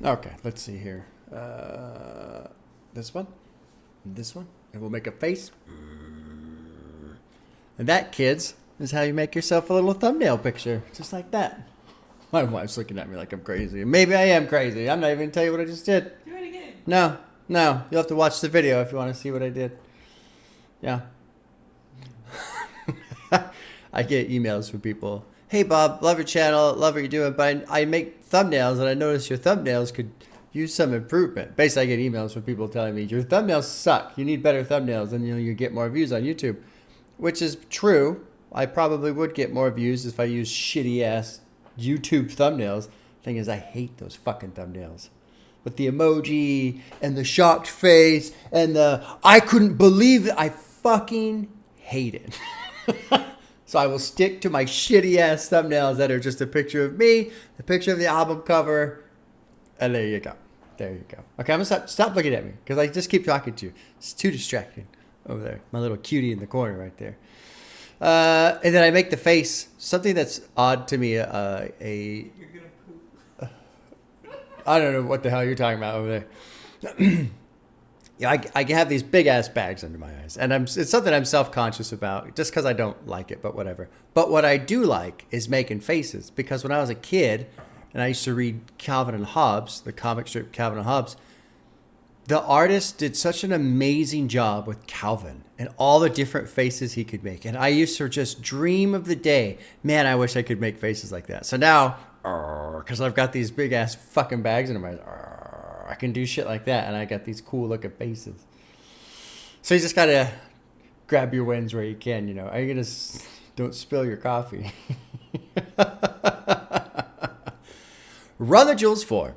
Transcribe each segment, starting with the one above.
Okay, let's see here. This one, and we'll make a face. And that, kids, is how you make yourself a little thumbnail picture, just like that. My wife's looking at me like I'm crazy. Maybe I am crazy. I'm not even gonna tell you what I just did. Do it again. No, you'll have to watch the video if you want to see what I did. Yeah. I get emails from people. Hey, Bob, love your channel, love what you're doing, but I make thumbnails, and I noticed your thumbnails could use some improvement. Basically, I get emails from people telling me, your thumbnails suck. You need better thumbnails, and you get more views on YouTube, which is true. I probably would get more views if I used shitty-ass YouTube thumbnails. Thing is, I hate those fucking thumbnails. With the emoji, and the shocked face, and the I couldn't believe it. I fucking hate it. So I will stick to my shitty ass thumbnails that are just a picture of me, the picture of the album cover, and there you go. There you go. Okay, I'm gonna stop looking at me because I just keep talking to you. It's too distracting over there. My little cutie in the corner right there. And then I make the face, something that's odd to me. You're gonna poop. I don't know what the hell you're talking about over there. Yeah, I have these big ass bags under my eyes, and it's something I'm self-conscious about, just because I don't like it, but whatever. But what I do like is making faces, because when I was a kid, and I used to read Calvin and Hobbes, the comic strip Calvin and Hobbes, the artist did such an amazing job with Calvin and all the different faces he could make, and I used to just dream of the day, man, I wish I could make faces like that. So now, because I've got these big ass fucking bags under my eyes, I can do shit like that, and I got these cool looking faces. So you just gotta grab your wins where you can, you know. Are you gonna don't spill your coffee? Run the Jewels 4.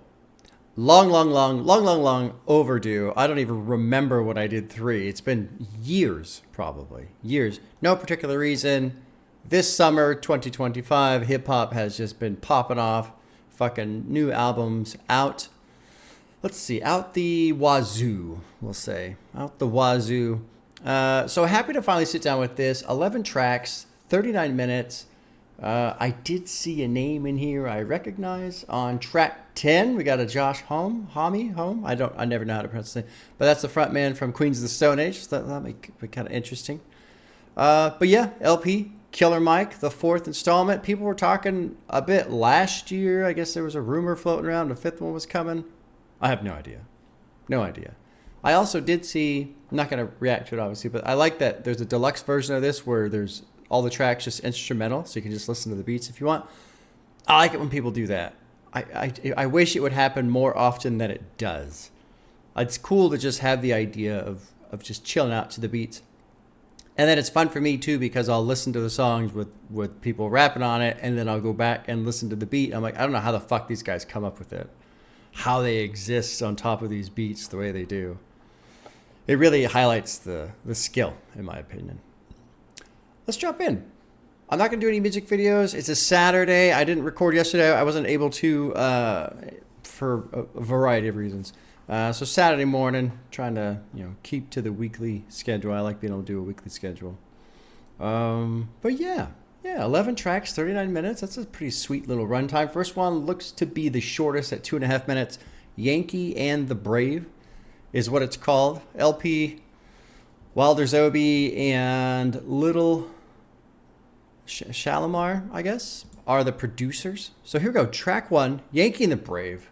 Long overdue. I don't even remember when I did 3. It's been years, probably. Years. No particular reason. This summer, 2025, hip-hop has just been popping off. Fucking new albums out. Let's see, out the wazoo, we'll say. Out the wazoo. So happy to finally sit down with this. 11 tracks, 39 minutes. I did see a name in here I recognize. On track 10, we got a Josh Home. I never know how to pronounce it. But that's the front man from Queens of the Stone Age. So that might be kind of interesting. But yeah, LP, Killer Mike, the 4th installment. People were talking a bit last year. I guess there was a rumor floating around the 5th one was coming. I have no idea. No idea. I also did see, I'm not going to react to it obviously, but I like that there's a deluxe version of this where there's all the tracks just instrumental, so you can just listen to the beats if you want. I like it when people do that. I wish it would happen more often than it does. It's cool to just have the idea of just chilling out to the beats. And then it's fun for me too, because I'll listen to the songs with people rapping on it, and then I'll go back and listen to the beat. I'm like, I don't know how the fuck these guys come up with it. How they exist on top of these beats the way they do. It really highlights the skill, in my opinion. Let's jump in. I'm not going to do any music videos. It's a Saturday. I didn't record yesterday. I wasn't able to for a variety of reasons. So Saturday morning, trying to keep to the weekly schedule. I like being able to do a weekly schedule. But yeah, 11 tracks, 39 minutes. That's a pretty sweet little runtime. First one looks to be the shortest at 2.5 minutes. Yankee and the Brave is what it's called. LP, Wilder Zoby, and Little Shalimar, I guess, are the producers. So here we go. Track 1, Yankee and the Brave.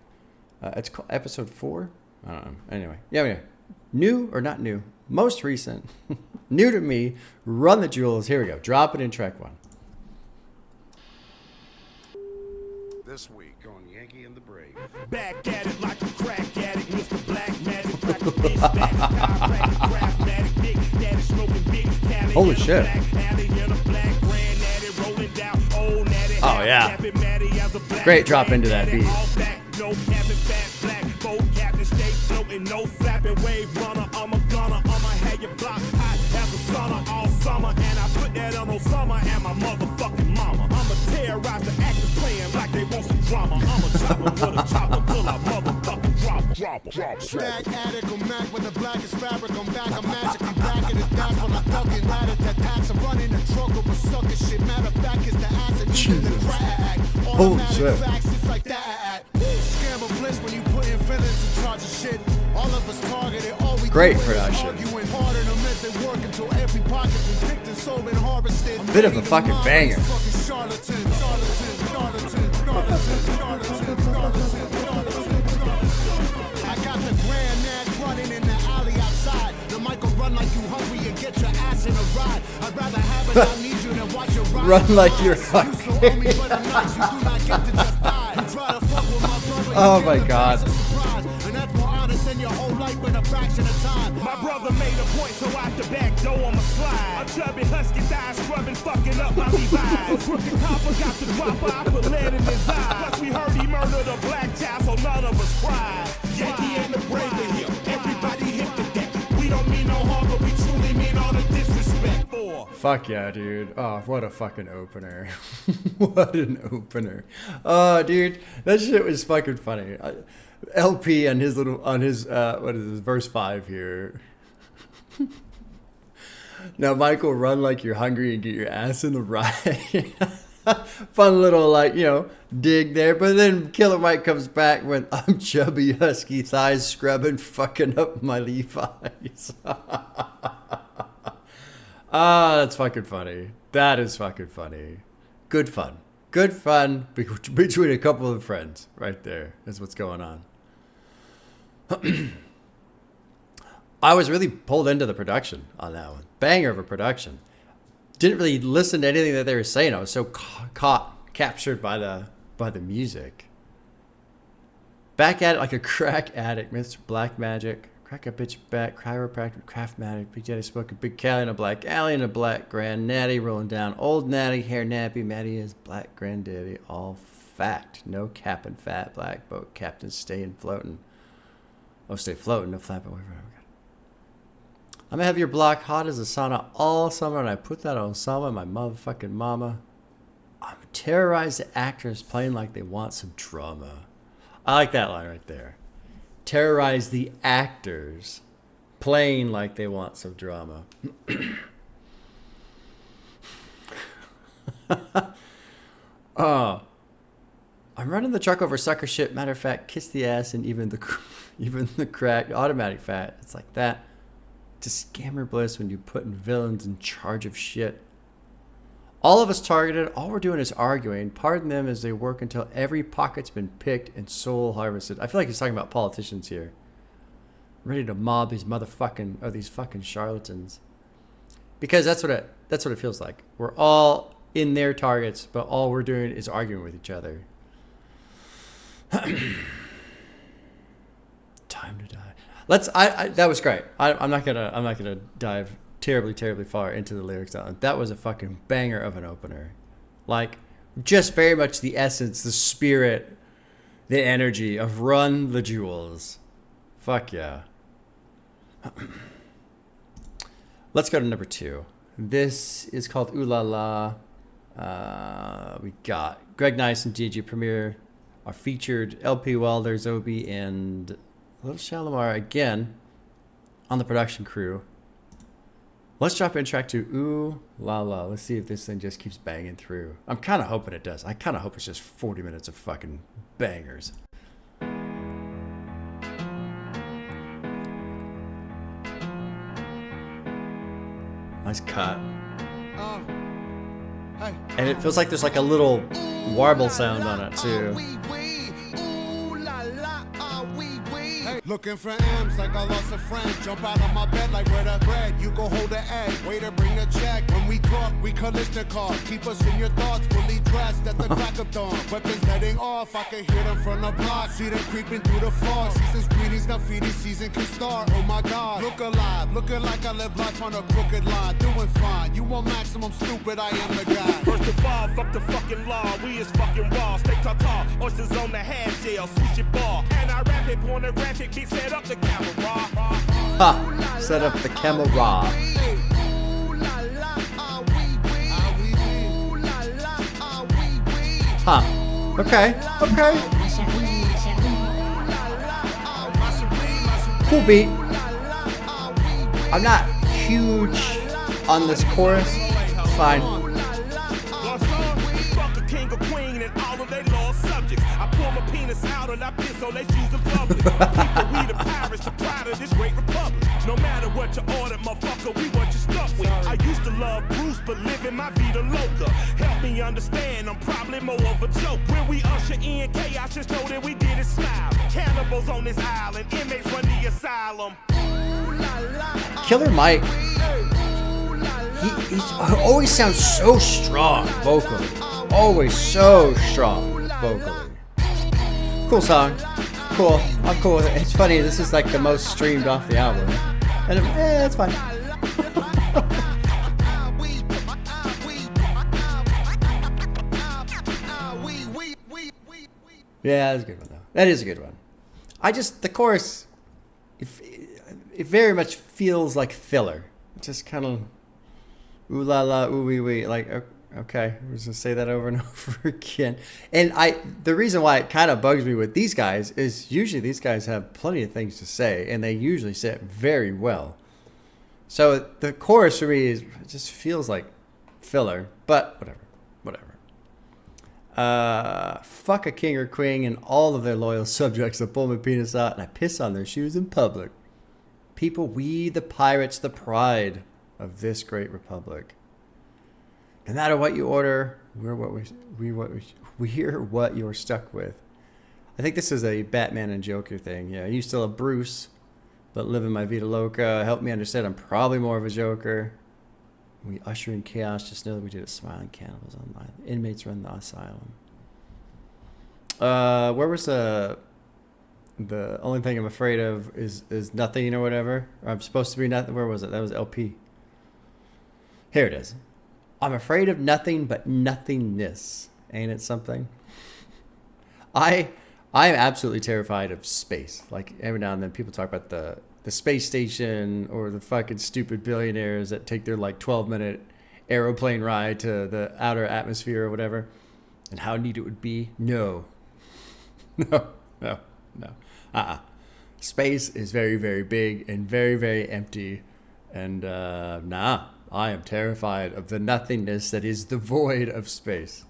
It's called episode 4. I don't know. Anyway. Yeah. New or not new? Most recent. New to me. Run the Jewels. Here we go. Drop it in track 1. This week on Yankee and the Brave. Back at it like a crack addict, Mr. Black Magic, crack a bitch back, chiropractic, craftmatic, big daddy smoking big Cali. Holy shit. Oh yeah. Great drop into that beat. No cabin, fat black, boat captain, stay floating, no flapping, wave runner, I'm a gunner, I'ma have your block hot as a sauna all summer, and I put that on Osama and my motherfucking mama. I'ma terrorize the actors playing like they want some drama. I'ma chop 'em with a chopper till I motherfucking drop. Stack addict, I'm Mac when the black is fabric, I'm back, I'm magically back in the dance when I'm ducking ladder to tax, I'm running a truck over sucker shit, matter of fact is the acid, using the crack, automatic facts, it's like that. Scam a bliss when you put villains in charge of shit. All of us targeted, all we Great do is production. arguing harder to miss it work until every pocket been picked and sold and harvested. Bit of a fucking banger. Fucking charlatans, charlatans, charlatans, charlatans, charlatans, charlatans. I got the Grand Nag running in the alley outside. The mic will run like you hungry and get your ass in a ride. I'd rather have it, I need you than watch your ride. Run like you're You so hungry. on me for the nights, you do not get to just die. You try to fuck with my brother, Oh you my get the God. price of surprise. And that's more honest than your whole life in a fraction of time. My brother made a point, so out the back door I'ma slide. A chubby husky died scrubbing, fucking up my Levi's. So crooked copper got the dropper, I put lead in his eye. Plus we heard he murdered a black child, so none of us cried. Yankee and the brave are here, everybody hit the deck. We don't mean no harm, but we truly mean all the disrespect for. Fuck yeah, dude. Oh, what a fucking opener. What an opener. Oh, dude, that shit was fucking funny. LP on his little, what is this, verse 5 here. Now, Michael, run like you're hungry and get your ass in the ride. Fun little, like, you know, dig there. But then Killer Mike comes back with, I'm chubby, husky thighs scrubbing, fucking up my Levi's. Ah, that's fucking funny. That is fucking funny. Good fun. Good fun between a couple of friends right there. That's what's going on. I was really pulled into the production on that one. Banger of a production. Didn't really listen to anything that they were saying. I was so captured by the music. Back at it like a crack addict. Mr. Black Magic. Crack a bitch back. Chiropractor. Craftmatic. Big Daddy smoking. Big Cali in a black alley in a black Grand Natty. Rolling down old Natty. Hair nappy. Matty is black granddaddy. All fact. No capping fat. Black boat captain staying floating. Oh, stay floating. No flapping. Whatever. I'm gonna have your block hot as a sauna all summer, and I put that on Sama, my motherfucking mama. I'm terrorize the actors playing like they want some drama. I like that line right there. Terrorize the actors playing like they want some drama. I'm running the truck over sucker shit. Matter of fact, kiss the ass and even the crack automatic fat. It's like that. To scammer bliss when you putting villains in charge of shit. All of us targeted, all we're doing is arguing. Pardon them as they work until every pocket's been picked and soul harvested. I feel like he's talking about politicians here. Ready to mob these these fucking charlatans. Because that's what it feels like. We're all in their targets, but all we're doing is arguing with each other. Time to die. That was great. I'm not gonna dive terribly far into the lyrics. That was a fucking banger of an opener. Like, just very much the essence, the spirit, the energy of Run the Jewels. Fuck yeah. Let's go to number 2. This is called Ooh La La. We got Greg Nice and DJ Premier are featured. LP Welder, Zobi, and Little Shalimar again on the production crew. Let's drop in track to Ooh La La. Let's see if this thing just keeps banging through. I'm kind of hoping it does. I kind of hope it's just 40 minutes of fucking bangers. Nice cut. And it feels like there's like a little warble sound on it too. Looking for M's like I lost a friend. Jump out of my bed like where the bread. You go hold the egg. Waiter bring the check. When we talk, we Kalishnikov. Keep us in your thoughts. Fully dressed at the crack of dawn. Weapons letting off. I can hear them from the block. See them creeping through the fog. Season's greetings. Now feeding season can start. Oh my God. Look alive. Looking like I live life on a crooked line. Doing fine. You want maximum stupid. I am the guy. First of all, fuck the fucking law. We is fucking raw. Stay tall. Oysters on the half shell. Switch it ball. And I rap it pornographic. Set up the camera. Ha! Set up the camera. Huh. Okay. Cool beat. I'm not huge on this chorus. It's fine. Fuck a king or queen and all of their lost subjects. I pull my penis in the South and I piss on their shoes in public. People, we the pirates, the pride of this great republic. No matter what you order, motherfucker, we what you stuck with. I used to love Bruce, but living my vida loca. Help me understand, I'm probably more of a joke. When we usher in chaos, just know that we did it smile. Cannibals on this island, inmates run the asylum. Killer Mike, he always sounds so strong vocally. Always so strong vocally. Cool song. Cool. I'm cool with it. It's funny, this is like the most streamed off the album. And it's fine. Yeah, that's a good one though. That is a good one. The chorus, it very much feels like filler. It just kind of, ooh la la, ooh wee wee, like, okay, we're just gonna say that over and over again. And the reason why it kind of bugs me with these guys is usually these guys have plenty of things to say, and they usually say it very well. So the chorus for me it just feels like filler, but whatever. Fuck a king or queen and all of their loyal subjects that pull my penis out and I piss on their shoes in public. People, we the pirates, the pride of this great republic. No matter what you order, we're what you're stuck with. I think this is a Batman and Joker thing. Yeah, I used to love Bruce, but living my vida loca helped me understand I'm probably more of a Joker. We usher in chaos. Just know that we did it. Smiling cannibals on the island. Inmates run the asylum. Where was the only thing I'm afraid of is nothing or whatever. Or I'm supposed to be nothing. Where was it? That was LP. Here it is. I'm afraid of nothing but nothingness. Ain't it something? I'm absolutely terrified of space. Like every now and then people talk about the space station or the fucking stupid billionaires that take their like 12-minute aeroplane ride to the outer atmosphere or whatever, and how neat it would be. No. Space is very, very big and very, very empty. And I am terrified of the nothingness that is the void of space.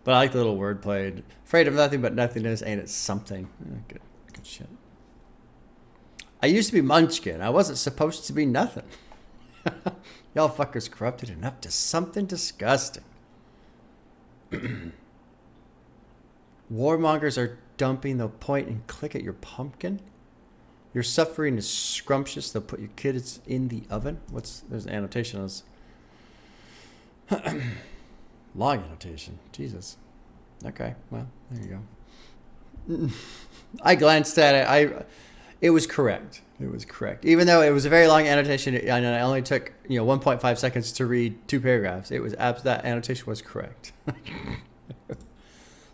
But I like the little wordplay. Afraid of nothing but nothingness, ain't it something? Good shit. I used to be Munchkin. I wasn't supposed to be nothing. Y'all fuckers corrupted enough to something disgusting. Warmongers are dumping. They'll point and click at your pumpkin. Your suffering is scrumptious. They'll put your kids in the oven. There's an annotation on this. Long annotation. Jesus. Okay, well, there you go. I glanced at it. It was correct. Even though it was a very long annotation, and I only took 1.5 seconds to read 2 paragraphs. That annotation was correct.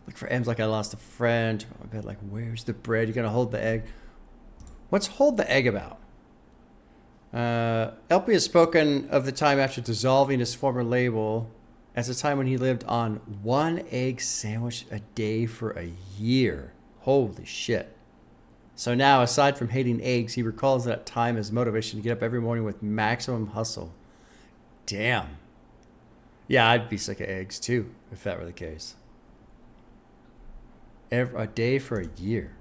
Look for M's like I lost a friend. I bet like, where's the bread? You're gonna hold the egg. What's hold the egg about? LP has spoken of the time after dissolving his former label as a time when he lived on 1 egg sandwich a day for a year. Holy shit. So now, aside from hating eggs, he recalls that time as motivation to get up every morning with maximum hustle. Damn. Yeah, I'd be sick of eggs too, if that were the case. A day for a year.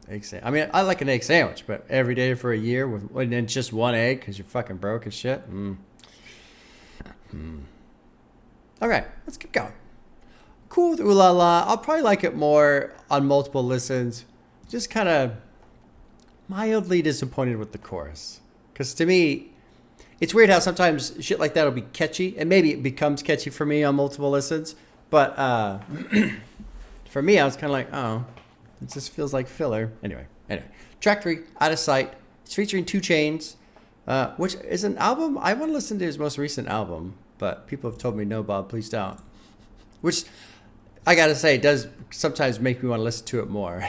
Egg sandwich. I mean, I like an egg sandwich, but every day for a year and just 1 egg because you're fucking broke as shit. Okay, let's keep going. Cool with Ooh La La. I'll probably like it more on multiple listens. Just kind of mildly disappointed with the chorus. Because to me, it's weird how sometimes shit like that will be catchy. And maybe it becomes catchy for me on multiple listens. But for me, I was kind of like, oh, it just feels like filler. Anyway. Track 3, Out of Sight. It's featuring 2 Chainz, which is an album. I want to listen to his most recent album. But people have told me, no, Bob, please don't. Which, I got to say, does sometimes make me want to listen to it more.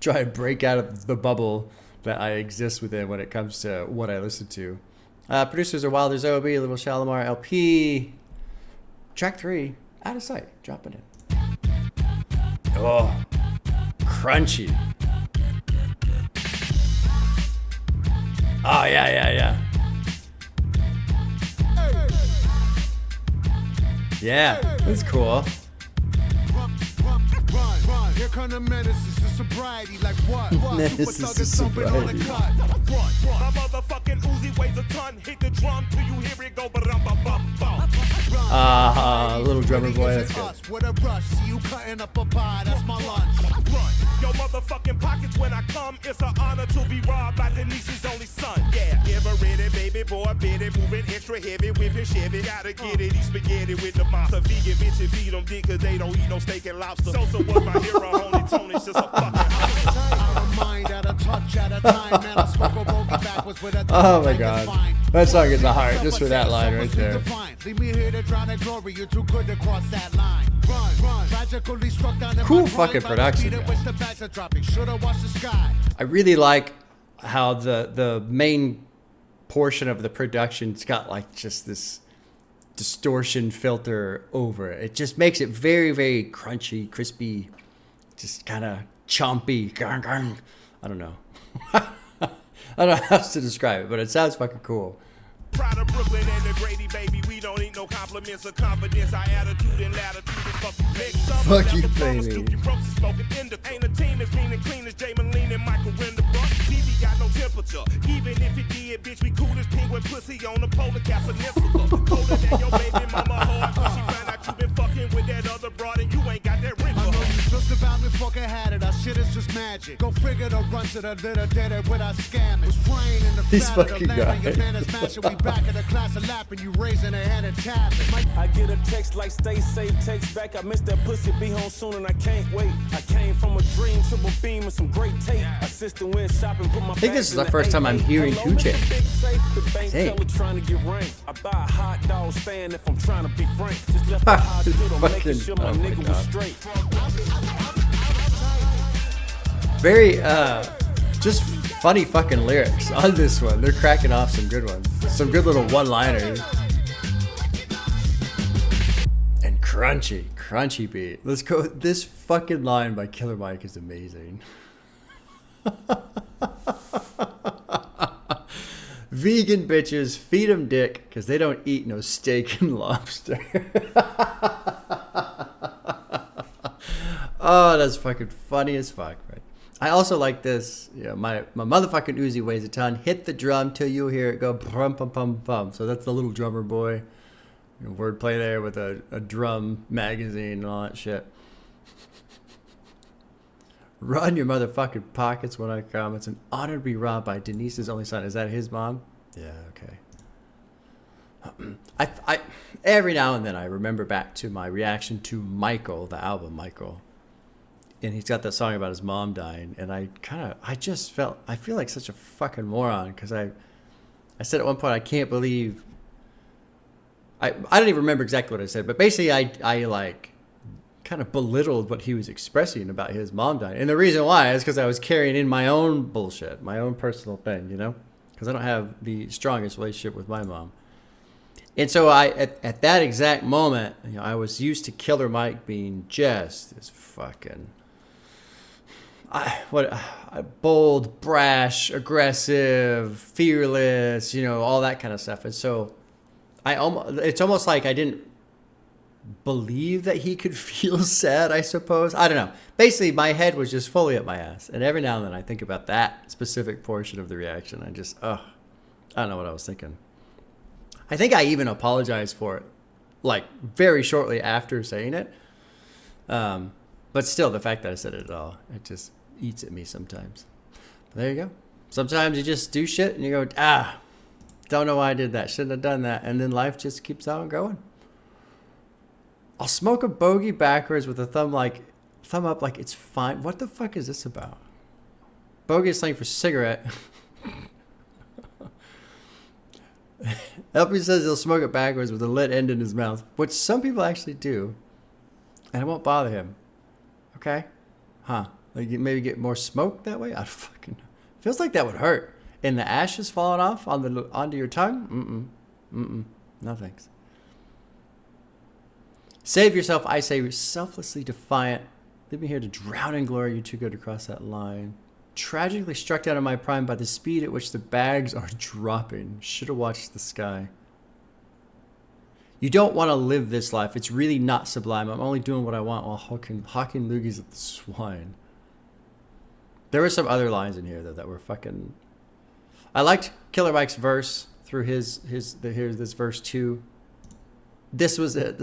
Try to break out of the bubble that I exist within when it comes to what I listen to. Producers are Wilder Zoby, Little Shalimar, LP. Track 3, Out of Sight. Dropping in. Oh, crunchy. Oh, yeah. Yeah, that's cool. Here come the menaces to sobriety. Like what? Menaces Super thug to is thumping on the sobriety. cut. My motherfucking Uzi weighs a ton. Hit the drum till you hear it go. Little drummer boy, that's good. Us with a rush, see you cutting up a pie. That's my lunch. Run your motherfucking pockets when I come. It's an honor to be robbed by Denise's only son. Yeah, ever ready, baby boy, bitty, moving extra heavy, whipping Chevy. Gotta get it, eat spaghetti with the monster. Vegan bitch and feed them dick 'cause they don't eat no steak and lobster. Sosa was my hero, only Tony's just a fucking Out of mind, at a touch at a time. Man, I smoke a bogey backwards with a Oh my god. That song is a heart just for that line right there. Leave me here to drown in glory. You're too good to cross that line. Run. Tragically struck down in Cool my fucking prime by the speed production, at which the bags are dropping. Should've watched the sky. I really like how the main portion of the production's got like just this distortion filter over it. It just makes it very, very crunchy, crispy, just kind of chompy. I don't know. I don't know how else to describe it, but it sounds fucking cool. Proud of Brooklyn and the Grady, baby. We don't need no compliments or confidence. Our attitude and latitude is fucking big. Fuck you, baby. Ain't a team as mean and clean as Jay Moline and Michael Renderbrook. TV got no temperature. Even if it did, bitch, we cool as penguin pussy on the polar cap peninsula. Colder than your baby mama hard when she found out you been fucking with that other broad and you ain't got that ring I for know her. you just about me fucking had it. Our shit is just magic. Go figure the run to the little dead it without scamming. Was flying in the He's fat of the fucking land and your guy. man is mashing. We back in the class of lapping. You raising a hand and tapping. I get a text like stay safe, text back. I missed that pussy, be home soon and I can't wait. I came from a dream, triple beam and some great tape. Assistant went shopping, put my I think this is the first time I'm hearing Hello, Gucci. Mr. Big Safe, the bank Dang. teller trying to get ranked. I buy a hot dog stand if I'm trying to be frank. Just left the hospital, making Fucking- sure my oh my nigga was God. straight. Very, just funny fucking lyrics on this one. They're cracking off some good ones. Some good little one-liners. And crunchy beat. Let's go. This fucking line by Killer Mike is amazing. Vegan bitches, feed them dick because they don't eat no steak and lobster. Oh, that's fucking funny as fuck, right? I also like this. You know, my motherfucking Uzi weighs a ton. Hit the drum till you hear it go pum pum pum pum. So that's the little drummer boy. You know, wordplay there with a drum magazine and all that shit. Run your motherfucking pockets when I come. It's an honor to be robbed by Denise's only son. Is that his mom? Yeah, okay. I every now and then I remember back to my reaction to Michael, the album Michael. And he's got that song about his mom dying, and I feel like such a fucking moron because I said at one point I can't believe I don't even remember exactly what I said, but basically I like kind of belittled what he was expressing about his mom dying, and the reason why is because I was carrying in my own bullshit, my own personal thing, you know, because I don't have the strongest relationship with my mom. And so at that exact moment, you know, I was used to Killer Mike being just this fucking bold, brash, aggressive, fearless, you know, all that kind of stuff. And so it's almost like I didn't believe that he could feel sad, I suppose. I don't know. Basically, my head was just fully up my ass. And every now and then I think about that specific portion of the reaction. I don't know what I was thinking. I think I even apologized for it, like very shortly after saying it. But still, the fact that I said it at all, it just eats at me sometimes. But there you go. Sometimes you just do shit and you go, don't know why I did that. Shouldn't have done that. And then life just keeps on going. I'll smoke a bogey backwards with a thumb up like it's fine. What the fuck is this about? Bogey is slang for cigarette. LP says he'll smoke it backwards with a lit end in his mouth, which some people actually do. And it won't bother him. Okay? Huh. Like you maybe get more smoke that way? I fucking know. Feels like that would hurt. And the ashes falling off onto your tongue? No thanks. Save yourself, I say, selflessly defiant. Leave me here to drown in glory. You're too good to cross that line. Tragically struck down in my prime by the speed at which the bags are dropping. Should have watched the sky. You don't want to live this life. It's really not sublime. I'm only doing what I want while hawking loogies at the swine. There were some other lines in here though that were fucking. I liked Killer Mike's verse through here's this verse 2. This was it.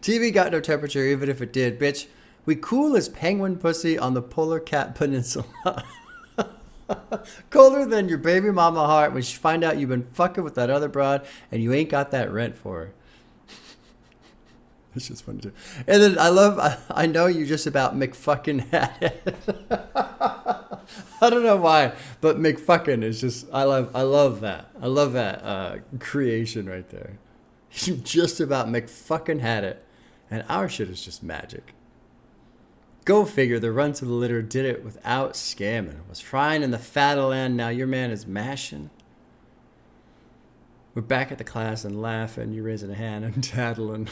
TV got no temperature, even if it did, bitch. We cool as penguin pussy on the Polar Cap Peninsula. Colder than your baby mama heart when she find out you've been fucking with that other broad and you ain't got that rent for her. It's just funny too. And then I know you just about McFucking had it. I don't know why, but McFucking is just, I love that. I love that creation right there. You just about McFucking had it. And our shit is just magic. Go figure, the run to the litter did it without scamming. Was frying in the fatherland, now your man is mashing. We're back at the class and laughing, you raising a hand and tattling.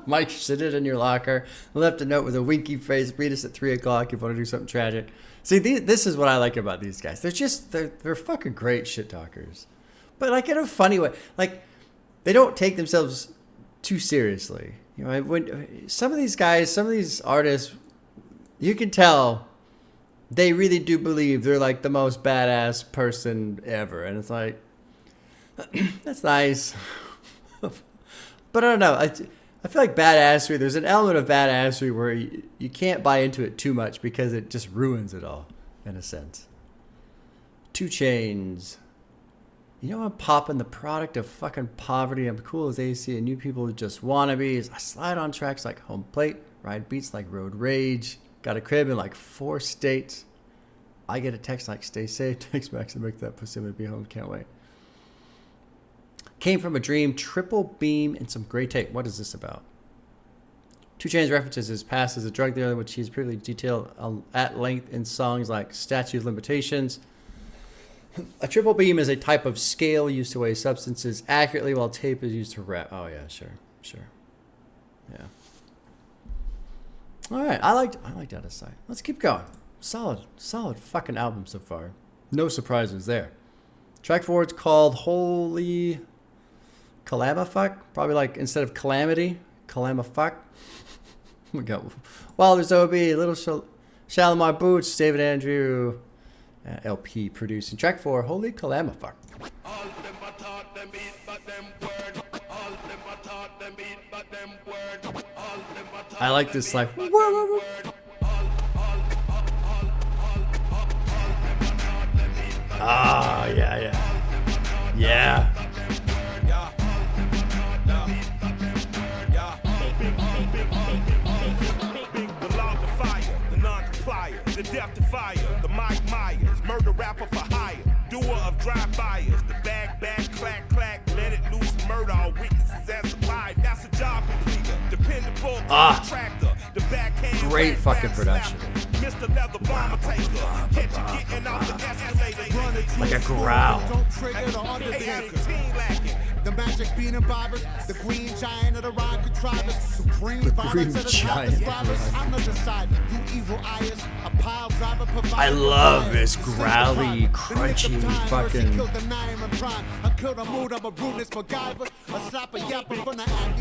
Mike sitting in your locker, left a note with a winky face, read us at 3 o'clock if you want to do something tragic. See, this is what I like about these guys. They're fucking great shit talkers. But like in a funny way. Like, they don't take themselves too seriously. You know, when some of these guys, some of these artists, you can tell they really do believe they're like the most badass person ever. And it's like, that's nice. But I don't know. I feel like badassery, there's an element of badassery where you can't buy into it too much because it just ruins it all, in a sense. 2 Chainz. You know, I'm popping the product of fucking poverty. I'm cool as AC and new people who just wannabes. I slide on tracks like Home Plate, ride beats like Road Rage. Got a crib in like 4 states. I get a text like stay safe. Text Max and make that pussy be home. Can't wait. Came from a dream, triple beam, and some great tape. What is this about? 2 Chainz references his past as a drug dealer, which he's previously detailed at length in songs like Statute of Limitations. A triple beam is a type of scale used to weigh substances accurately, while tape is used to wrap. Oh yeah, sure. Yeah. All right, I liked Out of Sight. Let's keep going. Solid fucking album so far. No surprises there. Track 4 is called Holy Calamafuck. Probably like instead of Calamity, Calamafuck. We got Wilder's OB, Little Shalimar Boots, David Andrew. LP producing track 4, Holy Calamafuck. I like this like ah yeah. The death to fire, the Mike Myers, murder rapper for hire, doer of drive-bys, the bag, clack, let it loose, murder all witnesses as survived. That's a job completer, dependable contractor, the backhand. Great fucking production. Mr. Leather Bomber Taker, catch you getting off the escalator. Like a growl. Don't trigger the undertaker. The magic bean and bobbers, the green giant of the rhyme contrivers, supreme violence of the giant. I'm the decider, you evil eyes, a pile driver provider. I love this growly, crunchy fucking.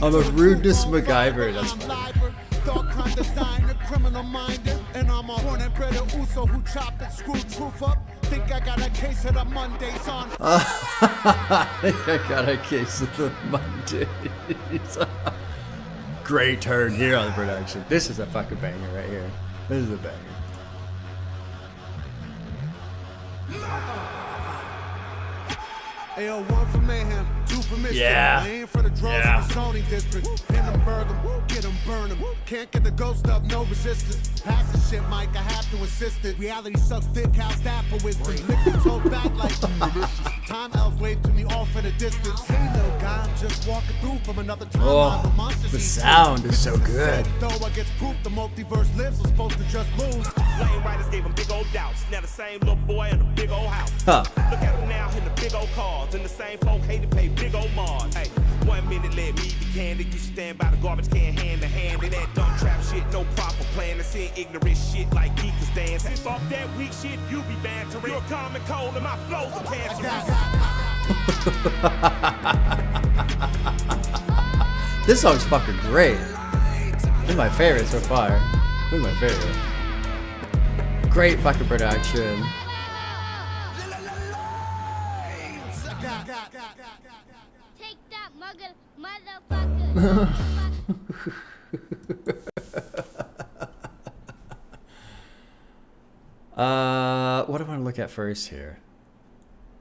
I'm a rudeness MacGyver. That's funny. Dark crime designer, criminal minded, and I'm a born and bred Uso who chop and screw truth up. Think I got a case of the Mondays on. I think I got a case of the Mondays. Great turn here on the production. This is a fucking banger right here. This is a banger. Ayo, 1 for mayhem, 2 for mystery. Yeah. Aim for the drones in the zoning district. Pin them, burn them, get them, burn them. Can't get the ghost up, no resistance. Pass the shit, Mike, I have to insist it. Reality sucks dick, how staff for wisdom. Lick the toe back like time elves wave to me off in the distance. Hey, little guy, I'm just walking through from another time. Oh, the sound is so good. Though I get proof the multiverse lives, I'm supposed to just lose. Lane writers gave him big old doubts. Now the same little boy in a big old house. Huh. Look at him now in the big old cars. And the same folk hate to pay big old Mars. Hey, 1 minute let me be candid. You stand by the garbage can hand to hand. And that dumb trap shit, no proper plan. And seeing ignorant shit like geekers dance. Fuck that weak shit, you be bantering. You're common cold and my flows are cancerous. This song's fucking great. This is my favorite so far. This is my favorite. Great fucking production. Take that motherfucker. What do I want to look at first here?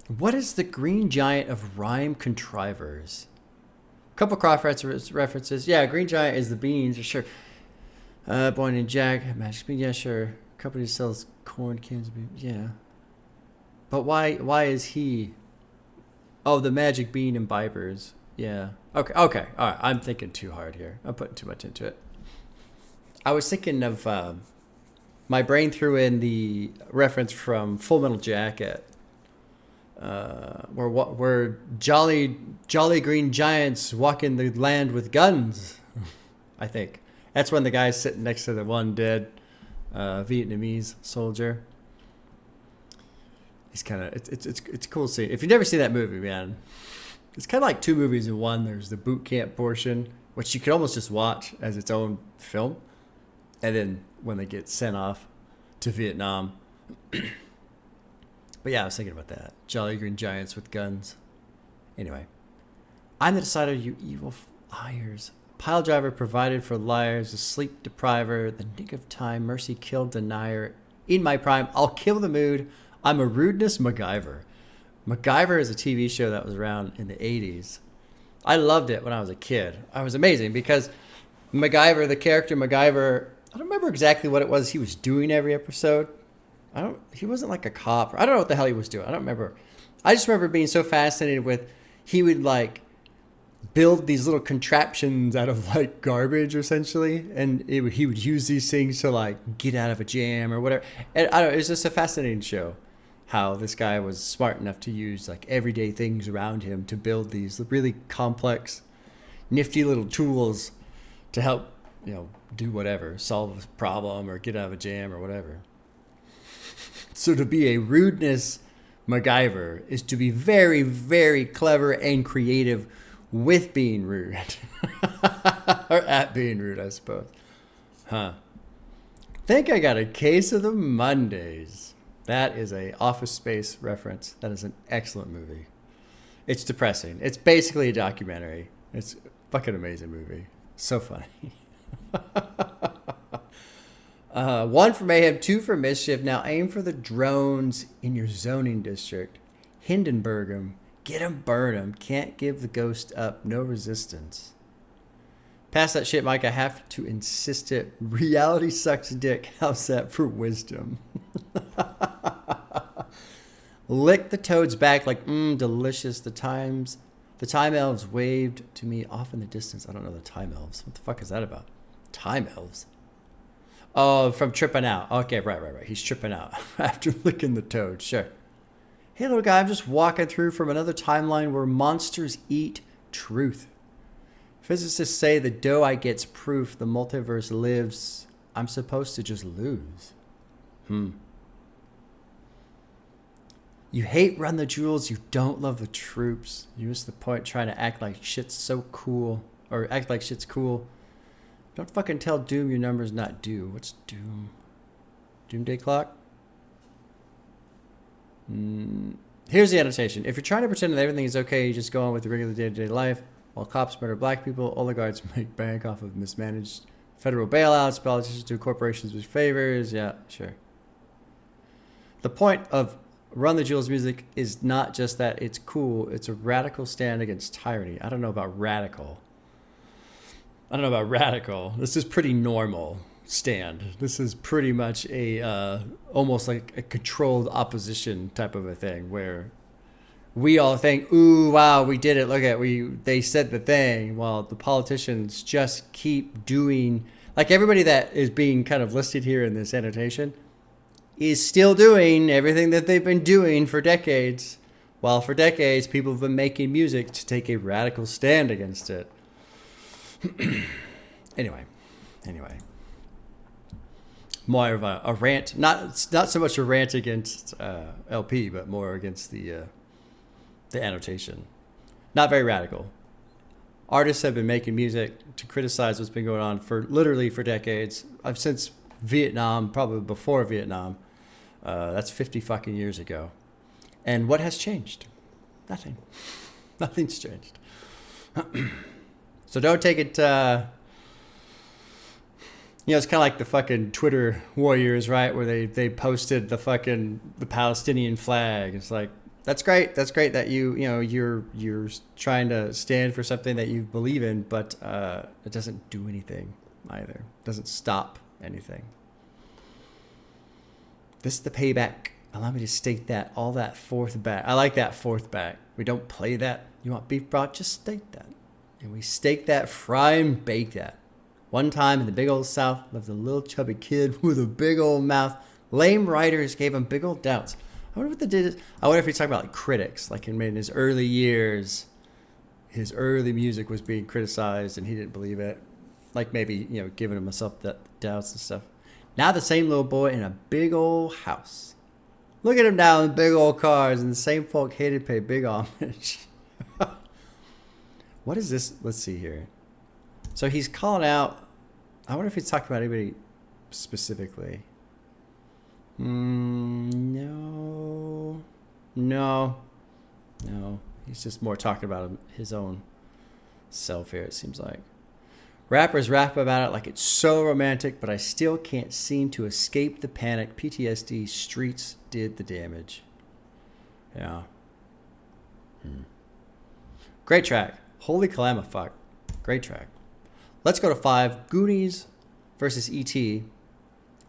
What is the Green Giant of rhyme contrivers? Couple cross references. Yeah, Green Giant is the beans, sure. Boy and Jack, Magic Bean, yeah, sure. Company sells corn cans, yeah. But why is he? Oh, the Magic Bean imbibers. Yeah. Okay. All right. I'm thinking too hard here. I'm putting too much into it. I was thinking of my brain threw in the reference from Full Metal Jacket, where jolly green giants walk in the land with guns. I think that's when the guy's sitting next to the one dead Vietnamese soldier. He's kind of it's cool to see. If you've never seen that movie, man, it's kind of like two movies in one. There's the boot camp portion, which you could almost just watch as its own film, and then when they get sent off to Vietnam. But yeah, I was thinking about that. Jolly green giants with guns. Anyway, I'm the decider, you evil liars. Pile driver provided for liars, a sleep depriver, the nick of time, mercy killed denier. In my prime, I'll kill the mood. I'm a rudeness MacGyver. MacGyver is a TV show that was around in the 80s. I loved it when I was a kid. I was amazing because MacGyver, the character MacGyver, I don't remember exactly what it was he was doing every episode. He wasn't like a cop. I don't know what the hell he was doing. I don't remember. I just remember being so fascinated with, he would like build these little contraptions out of like garbage essentially. And he would use these things to like get out of a jam or whatever. And I don't know, it was just a fascinating show. How this guy was smart enough to use like everyday things around him to build these really complex, nifty little tools to help, do whatever, solve a problem or get out of a jam or whatever. So to be a rudeness MacGyver is to be very, very clever and creative with being rude. Or at being rude, I suppose. Think I got a case of the Mondays. That is a Office Space reference. That is an excellent movie. It's depressing. It's basically a documentary. It's a fucking amazing movie. So funny. 1 for mayhem, 2 for mischief. Now aim for the drones in your zoning district. Hindenburg 'em. Get 'em, burn 'em. Can't give the ghost up. No resistance. Pass that shit, Mike. I have to insist it. Reality sucks dick. How's that for wisdom? Lick the toad's back like, delicious. The time elves waved to me off in the distance. I don't know the time elves. What the fuck is that about? Time elves? Oh, from tripping out. Okay, right. He's tripping out after licking the toad. Sure. Hey, little guy, I'm just walking through from another timeline where monsters eat truth. Physicists say the dough I get's proof the multiverse lives. I'm supposed to just lose. You hate Run the Jewels. You don't love the troops. You miss the point trying to act like shit's so cool. Or act like shit's cool. Don't fucking tell Doom your number's not due. What's Doom? Doomsday Clock? Here's the annotation. If you're trying to pretend that everything is okay, you just go on with your regular day-to-day life. While cops murder black people, oligarchs make bank off of mismanaged federal bailouts, politicians do corporations with favors. Yeah, sure. The point of Run the Jewels music is not just that it's cool, it's a radical stand against tyranny. I don't know about radical. This is pretty normal stand. This is pretty much a almost like a controlled opposition type of a thing where we all think, ooh, wow, we did it. Look at they said the thing, while the politicians just keep doing, like everybody that is being kind of listed here in this annotation is still doing everything that they've been doing for decades, while for decades people have been making music to take a radical stand against it. Anyway. More of a rant, not so much a rant against LP, but more against the the annotation. Not very radical. Artists have been making music to criticize what's been going on for literally for decades. Since Vietnam, probably before Vietnam. That's 50 fucking years ago. And what has changed? Nothing. Nothing's changed. So don't take it, it's kind of like the fucking Twitter warriors, right? Where they posted the Palestinian flag. It's like, that's great. That's great that you're trying to stand for something that you believe in, but it doesn't do anything either. It doesn't stop anything. This is the payback. Allow me to state that. All that fourth back. I like that fourth back. We don't play that. You want beef broth? Just steak that. And we steak that, fry and bake that. One time in the big old South lived a little chubby kid with a big old mouth. Lame writers gave him big old doubts. I wonder what they did. I wonder if he's talking about like critics. Like in his early years, his early music was being criticized and he didn't believe it. Like maybe, giving himself that doubts and stuff. Now the same little boy in a big old house. Look at him now in big old cars, and the same folk hated to pay big homage. What is this? Let's see here. So he's calling out. I wonder if he's talking about anybody specifically. No. He's just more talking about his own self here, it seems like. Rappers rap about it like it's so romantic, but I still can't seem to escape the panic. PTSD, streets did the damage. Yeah. Great track. Holy calamafuck. Great track. Let's go to 5. Goonies versus E.T.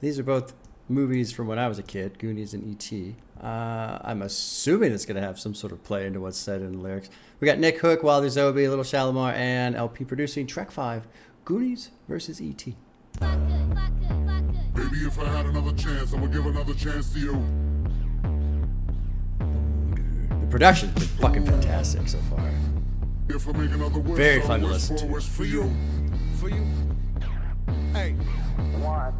These are both movies from when I was a kid, Goonies and E.T. I'm assuming it's going to have some sort of play into what's said in the lyrics. We got Nick Hook, Wilder Zoby, Little Shalimar, and LP producing track 5, Goonies versus E.T. Fuck good, fuck good, fuck good. Baby, if I had another chance, I would give another chance to you. The production's been fucking fantastic so far. If I make another wish, Very I'll fun to wish listen for a to. wish for you. For you. Hey. 1,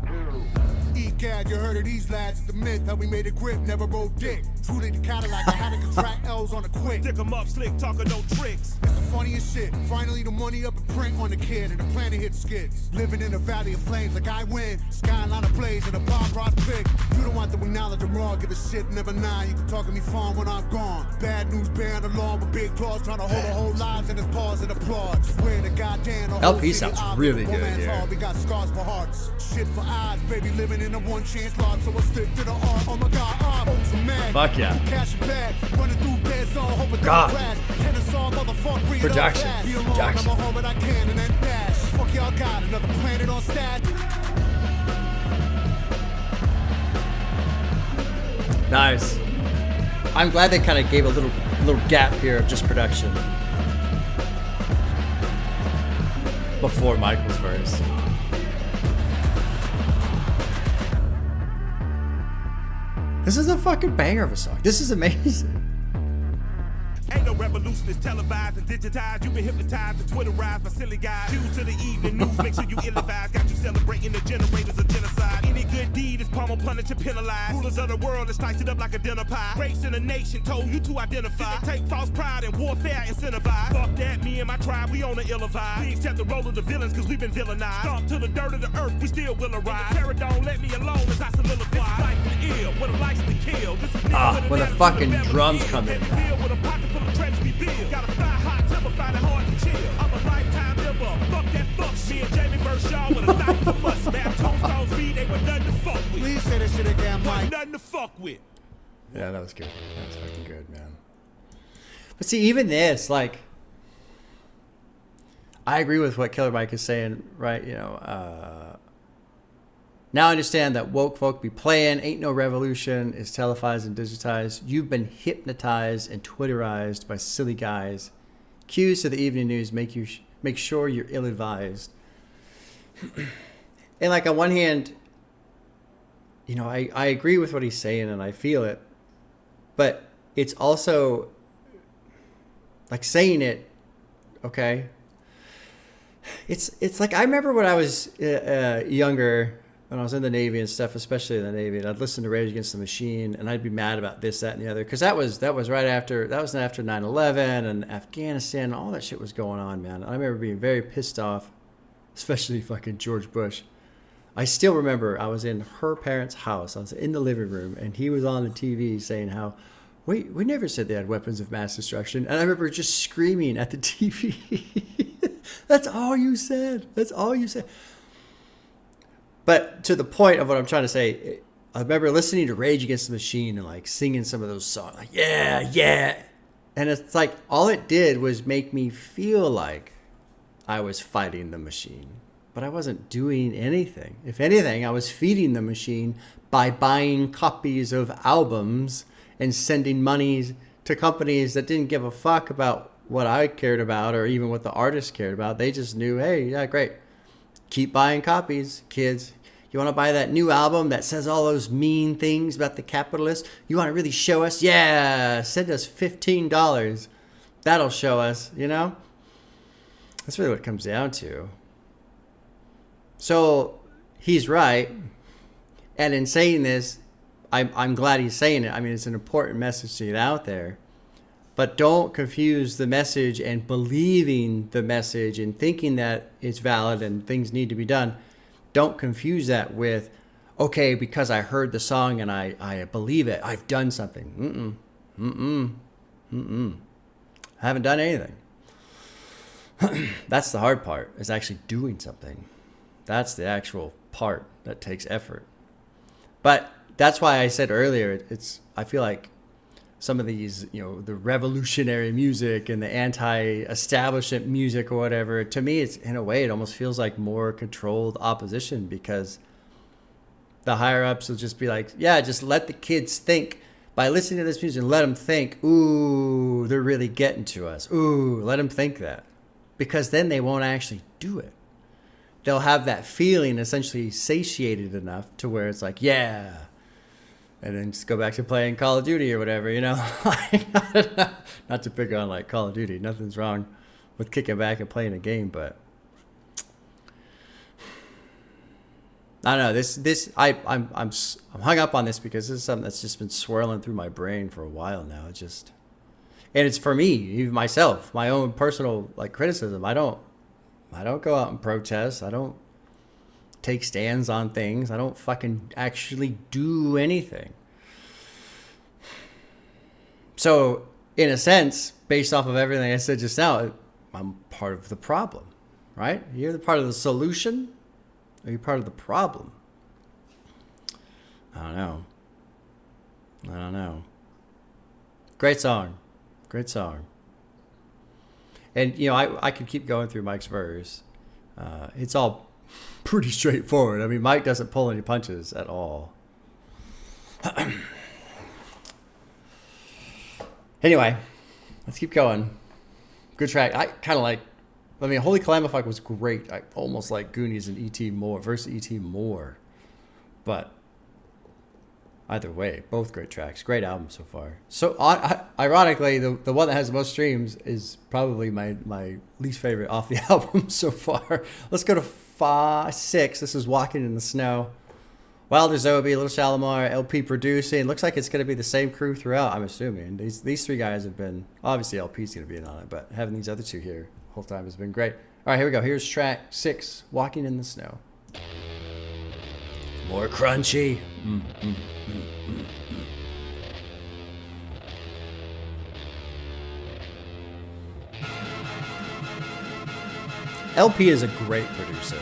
2. E-Cad, you heard of these lads, it's the myth, how we made a grip, never rode dick. Truly the Cadillac, I had to contract L's on a quick. Dick 'em up, slick, talking no tricks. It's the funniest shit. Finally the money up and print on the kid and the planet hit skids. Living in a valley of flames like I win. Skyline ablaze and a bomb rock pick. You don't want to acknowledge I'm raw, give a shit, never nine. You can talk to me fun when I'm gone. Bad news band along with big claws, trying to hold the whole lives in his paws and applaud. Swear to goddamn the whole LP city sounds op, really the good romance here. hall, we got scars for hearts. Shit for eyes, baby, living in a one chance lot, so I stick to the art. Oh my god, I'm ultra mad. Fuck yeah. Cash a bag, running through bed zone, hope it God. don't crash. Tennis song, motherfucker, bring it up Production. fast. Be alone, Production. I'm a home, but I can and then dash. Fuck y'all got another planet on stat. Nice. I'm glad they kind of gave a little gap here of just production before Michael's verse. This is a fucking banger of a song. This is amazing. Ain't no revolution, it's televised and digitized. You've been hypnotized and Twitterized by silly guys. Due to the evening news, make sure you ill-advised. Got you celebrating the generators of genocide. Any good deed is pummel, punished, and penalized. Rulers of the world, it's sliced it up like a dinner pie. Race in the nation told you to identify. Take false pride and warfare incentivized. Fuck that, me and my tribe, we on the ill vibe. We accept the role of the villains cause we've been villainized. Stomp to the dirt of the earth, we still will arise. Terror don't let me alone as I soliloquize. This is life and ill, with a license to kill. This is When the fucking drums come in. with a pocket full of treasures we build. Got a fly hot temper, find it hard to chill. I'm a lifetime member. Fuck that fuck. Me and Jamie verse y'all with a knife for us. Man, tombstones read, they were nothing to fuck with. Please say that shit again, Mike. Nothing to fuck with. Yeah, that was good. That was fucking good, man. But see, even this, like, I agree with what Killer Mike is saying, right? Now I understand that woke folk be playing, ain't no revolution, is televised and digitized. You've been hypnotized and Twitterized by silly guys. Cues to the evening news make sure you're ill-advised. And like on one hand, I agree with what he's saying and I feel it, but it's also like saying it, okay? It's like I remember when I was younger. when I was in the Navy and stuff, especially in the Navy, and I'd listen to Rage Against the Machine, and I'd be mad about this, that, and the other, because that was right after 9/11 and Afghanistan, all that shit was going on, man. I remember being very pissed off, especially fucking George Bush. I still remember I was in her parents' house. I was in the living room, and he was on the TV saying how, we never said they had weapons of mass destruction. And I remember just screaming at the TV. That's all you said. That's all you said. But to the point of what I'm trying to say, I remember listening to Rage Against the Machine and like singing some of those songs, like, yeah, yeah. And it's like, all it did was make me feel like I was fighting the machine, but I wasn't doing anything. If anything, I was feeding the machine by buying copies of albums and sending money to companies that didn't give a fuck about what I cared about or even what the artist cared about. They just knew, hey, yeah, great. Keep buying copies, kids. You want to buy that new album that says all those mean things about the capitalists? You want to really show us? Yeah, send us $15. That'll show us, you know? That's really what it comes down to. So he's right. And in saying this, I'm glad he's saying it. I mean, it's an important message to get out there. But don't confuse the message and believing the message and thinking that it's valid and things need to be done. Don't confuse that with, okay, because I heard the song and I believe it, I've done something. I haven't done anything. That's the hard part, is actually doing something. That's the actual part that takes effort. But that's why I said earlier, I feel like some of these, you know, the revolutionary music and the anti-establishment music or whatever, to me, it's in a way, it almost feels like more controlled opposition, because the higher ups will just be like, yeah, just let the kids think. By listening to this music, let them think, ooh, they're really getting to us. Ooh, let them think that. Because then they won't actually do it. They'll have that feeling essentially satiated enough to where it's like, yeah. And then just go back to playing Call of Duty or whatever, you know? Not to pick on like Call of Duty. Nothing's wrong with kicking back and playing a game, but I don't know. I'm hung up on this because this is something that's just been swirling through my brain for a while now. And it's for me, even myself, my own personal like criticism. I don't go out and protest. I don't take stands on things. I don't fucking actually do anything. So, in a sense, based off of everything I said just now, I'm part of the problem, right? You're the part of the solution, or you're part of the problem? I don't know. Great song. And, you know, I could keep going through Mike's verse. It's all pretty straightforward. I mean, Mike doesn't pull any punches at all. Anyway, let's keep going. Good track. Holy Calamafuck was great. I almost like Goonies and E.T. more, versus E.T. more. But either way, both great tracks. Great album so far. So, ironically, the one that has the most streams is probably my least favorite off the album so far. Let's go to 6. This is Walking in the Snow. Wilder Zoby, Little Shalimar, LP producing. Looks like it's going to be the same crew throughout, I'm assuming. These three guys have been, obviously LP's going to be in on it, but having these other two here the whole time has been great. All right, here we go. Here's track 6, Walking in the Snow. More crunchy. LP is a great producer.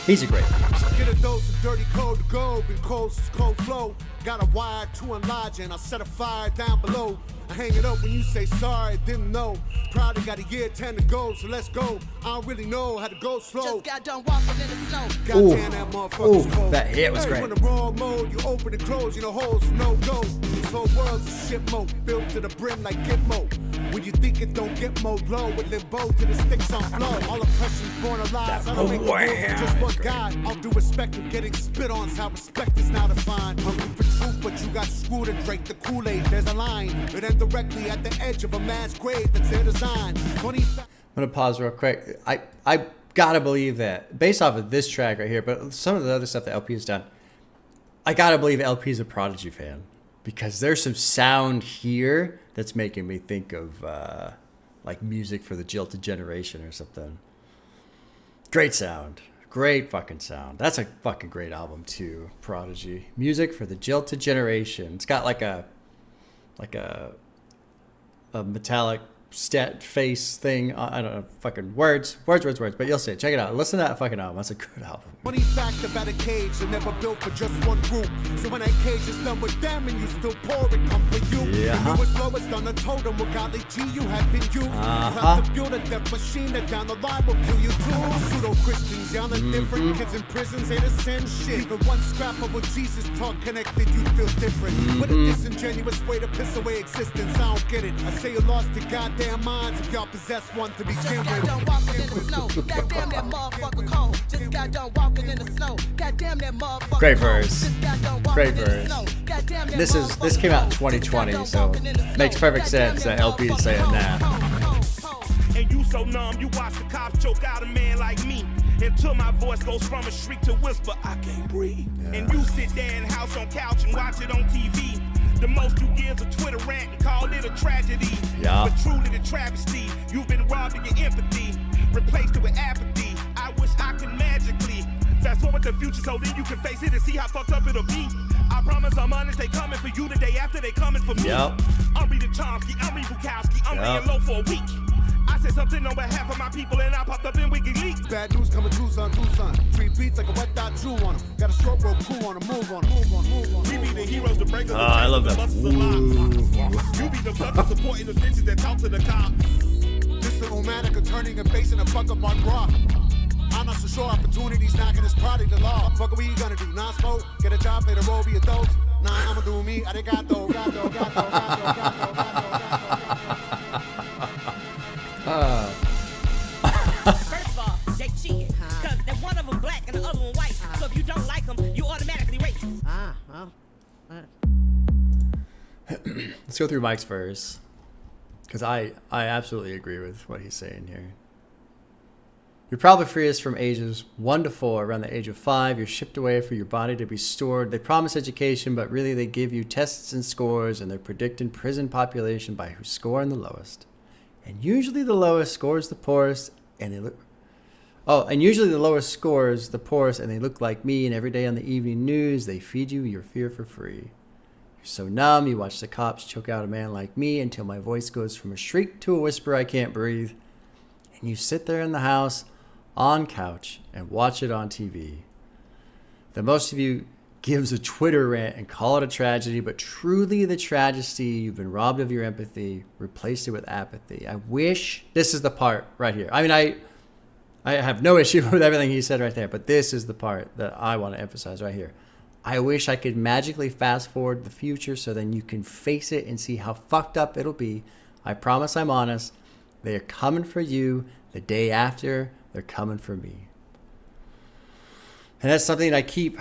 He's a great producer. Get a dose of dirty cold to go, been cold since cold flow. Got a wire to enlarge and I'll set a fire down below. I hang it up when you say sorry, didn't know. Probably got a year 10 to go, so let's go. I don't really know how to go slow. Just got done walking in the snow. Goddamn, that motherfucker's cold. That hit was great. When the wrong mode, you open and close, you know holes, no go. This whole world's a shit mode, built to the brim like Gitmo. When you think it don't get more low, with limbo to the sticks on flow. All oppression's born of lies. I don't make the rules, just one God. All due respect of getting spit on's how respect is now defined. Hungry for truth, but you got screwed and drank the Kool-Aid. There's a line, it ends directly at the edge of a mass grave that's their design. 20... I'm going to pause real quick. I gotta believe that based off of this track right here, but some of the other stuff that LP has done, I gotta believe LP is a Prodigy fan because there's some sound here that's making me think of like music for the jilted generation or something. Great sound. Great fucking sound. That's a fucking great album too, Prodigy. Music for the jilted generation. It's got like a metallic stat face thing. I don't know, fucking words. But you'll see it. Check it out. Listen to that fucking album. That's a good album. Funny fact about a cage, they never built for just one group. So when that cage is done with them and you still pour it, come for you. Yeah. You was lowest on the totem, with golly G, you have been you. You have to build a death machine that down the line will kill you too. Pseudo-Christians, y'all are different. Kids in prisons ain't the same shit. Even one scrap of what Jesus taught connected, you feel different. What a disingenuous way to piss away existence, I don't get it. I say you lost your goddamn minds if y'all possess one to begin Just got with. done walking in the snow. Goddamn that motherfucker cold. Just got done walking in the snow. Goddamn that motherfucker Great cold. verse. Just got done walking Great in the verse. snow. Goddamn that This came out in motherfucker cold. Just 2020, got so done walking in the makes snow. perfect sense that LP is saying Goddamn that. that And you so numb, you watch the cops choke out a man like me. Until my voice goes from a shriek to whisper, I can't breathe. And you sit there in house on couch and watch it on TV. The most you give is a Twitter rant and call it a tragedy. Yeah. But truly the travesty, you've been robbed of your empathy, replaced it with apathy. I wish I could magically fast forward the future so then you can face it and see how fucked up it'll be. I promise I'm honest, they coming for you the day after they coming for me. Yep. I'm reading Chomsky, I'm reading Bukowski, I'm laying low for a week. I said something on behalf of my people and I popped up in WikiLeaks. Bad news coming Tucson. Three beats like a wet dot Jew on them. Got a stroke rope cool on them. Move on them. We be the heroes, the breakers, I love that. You be the suckers supporting the bitches that talk to the cops. This little manica turning and facing a fuck up on rock. I'm not so sure opportunities knocking is probably the law. Fuck, what you gonna do? Non-smoke? Get a job, play the role, be adults? Nah, I'ma do me. I done got though. First of all, they cheating. Because one of them black and the other one white. So if you don't like them, you automatically racist. Let's go through Mike's verse because I absolutely agree with what he's saying here. You're probably freest from ages 1 to 4. Around the age of 5, you're shipped away for your body to be stored. They promise education, but really they give you tests and scores, and they're predicting prison population by who's scoring the lowest. And usually the lowest scores the poorest, and they look. Oh, and usually the lowest scores the poorest, and they look like me. And every day on the evening news, they feed you your fear for free. You're so numb, you watch the cops choke out a man like me until my voice goes from a shriek to a whisper, I can't breathe. And you sit there in the house, on couch, and watch it on TV. The most of you gives a Twitter rant and call it a tragedy, but truly the tragedy, you've been robbed of your empathy, replaced it with apathy. I wish, this is the part right here. I mean, I have no issue with everything he said right there, but this is the part that I want to emphasize right here. I wish I could magically fast forward the future so then you can face it and see how fucked up it'll be. I promise I'm honest. They're coming for you the day after. They're coming for me. And that's something I keep,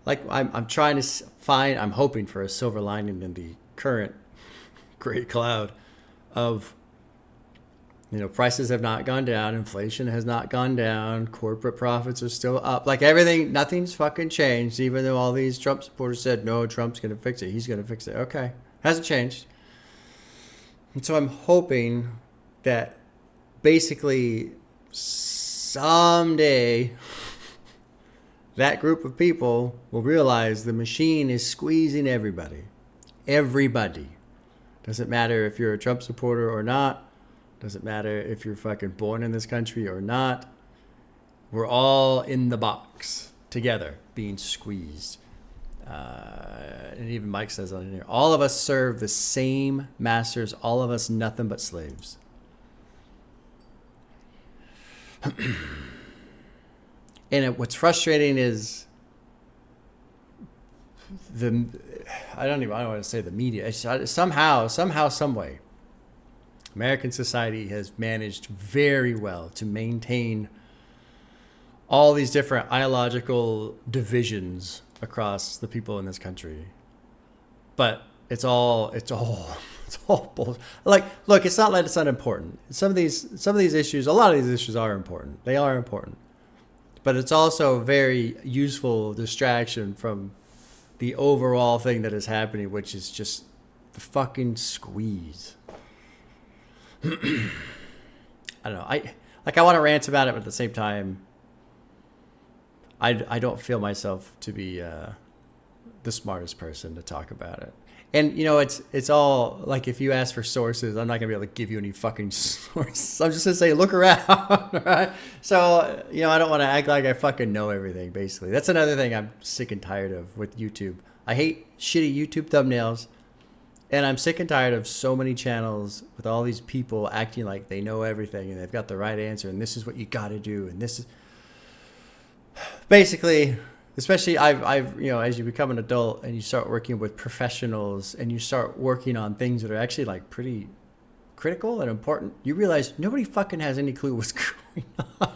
like I'm trying to find, I'm hoping for a silver lining in the current gray cloud of, you know, prices have not gone down, inflation has not gone down, corporate profits are still up. Like everything, nothing's fucking changed, even though all these Trump supporters said, no, Trump's going to fix it. He's going to fix it. Okay. Hasn't changed. And so I'm hoping that basically someday that group of people will realize the machine is squeezing everybody. Everybody. Doesn't matter if you're a Trump supporter or not. Doesn't matter if you're fucking born in this country or not. We're all in the box together, being squeezed. And even Mike says on here, all of us serve the same masters, all of us nothing but slaves. And what's frustrating is I don't want to say the media. Somehow, some way, American society has managed very well to maintain all these different ideological divisions across the people in this country. But it's all It's all bullshit. Like, look, it's not like it's unimportant. Some of these issues, a lot of these issues are important. They are important. But it's also a very useful distraction from the overall thing that is happening, which is just the fucking squeeze. I don't know. I want to rant about it, but at the same time, I don't feel myself to be the smartest person to talk about it. And, you know, it's all, like, if you ask for sources, I'm not going to be able to give you any fucking sources. I'm just going to say, look around, right? So, you know, I don't want to act like I fucking know everything, basically. That's another thing I'm sick and tired of with YouTube. I hate shitty YouTube thumbnails, and I'm sick and tired of so many channels with all these people acting like they know everything, and they've got the right answer, and this is what you got to do, and this is... Basically... Especially, I've you know, as you become an adult and you start working with professionals and you start working on things that are actually like pretty critical and important, you realize nobody fucking has any clue what's going on.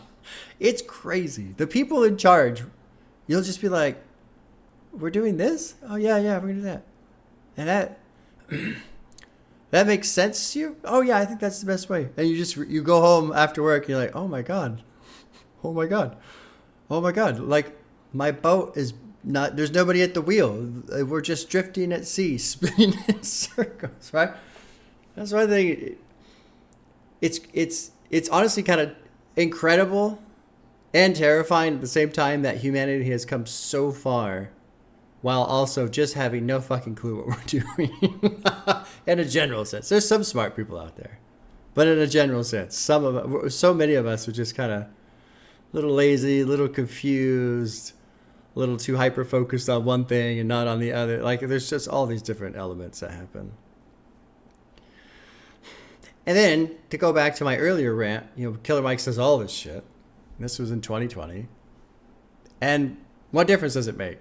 It's crazy. The people in charge, you'll just be like, "We're doing this? Oh yeah, we're gonna do that," and that makes sense to you. Oh yeah, I think that's the best way. And you go home after work, and you're like, "Oh my god, oh my god, oh my god!" Like. My boat is not, there's nobody at the wheel. We're just drifting at sea, spinning in circles, right? That's why I think it's honestly kind of incredible and terrifying at the same time that humanity has come so far while also just having no fucking clue what we're doing. In a general sense. There's some smart people out there. But in a general sense, so many of us are just kind of a little lazy, a little confused, a little too hyper-focused on one thing and not on the other. Like, there's just all these different elements that happen. And then, to go back to my earlier rant, you know, Killer Mike says all this shit. This was in 2020. And what difference does it make?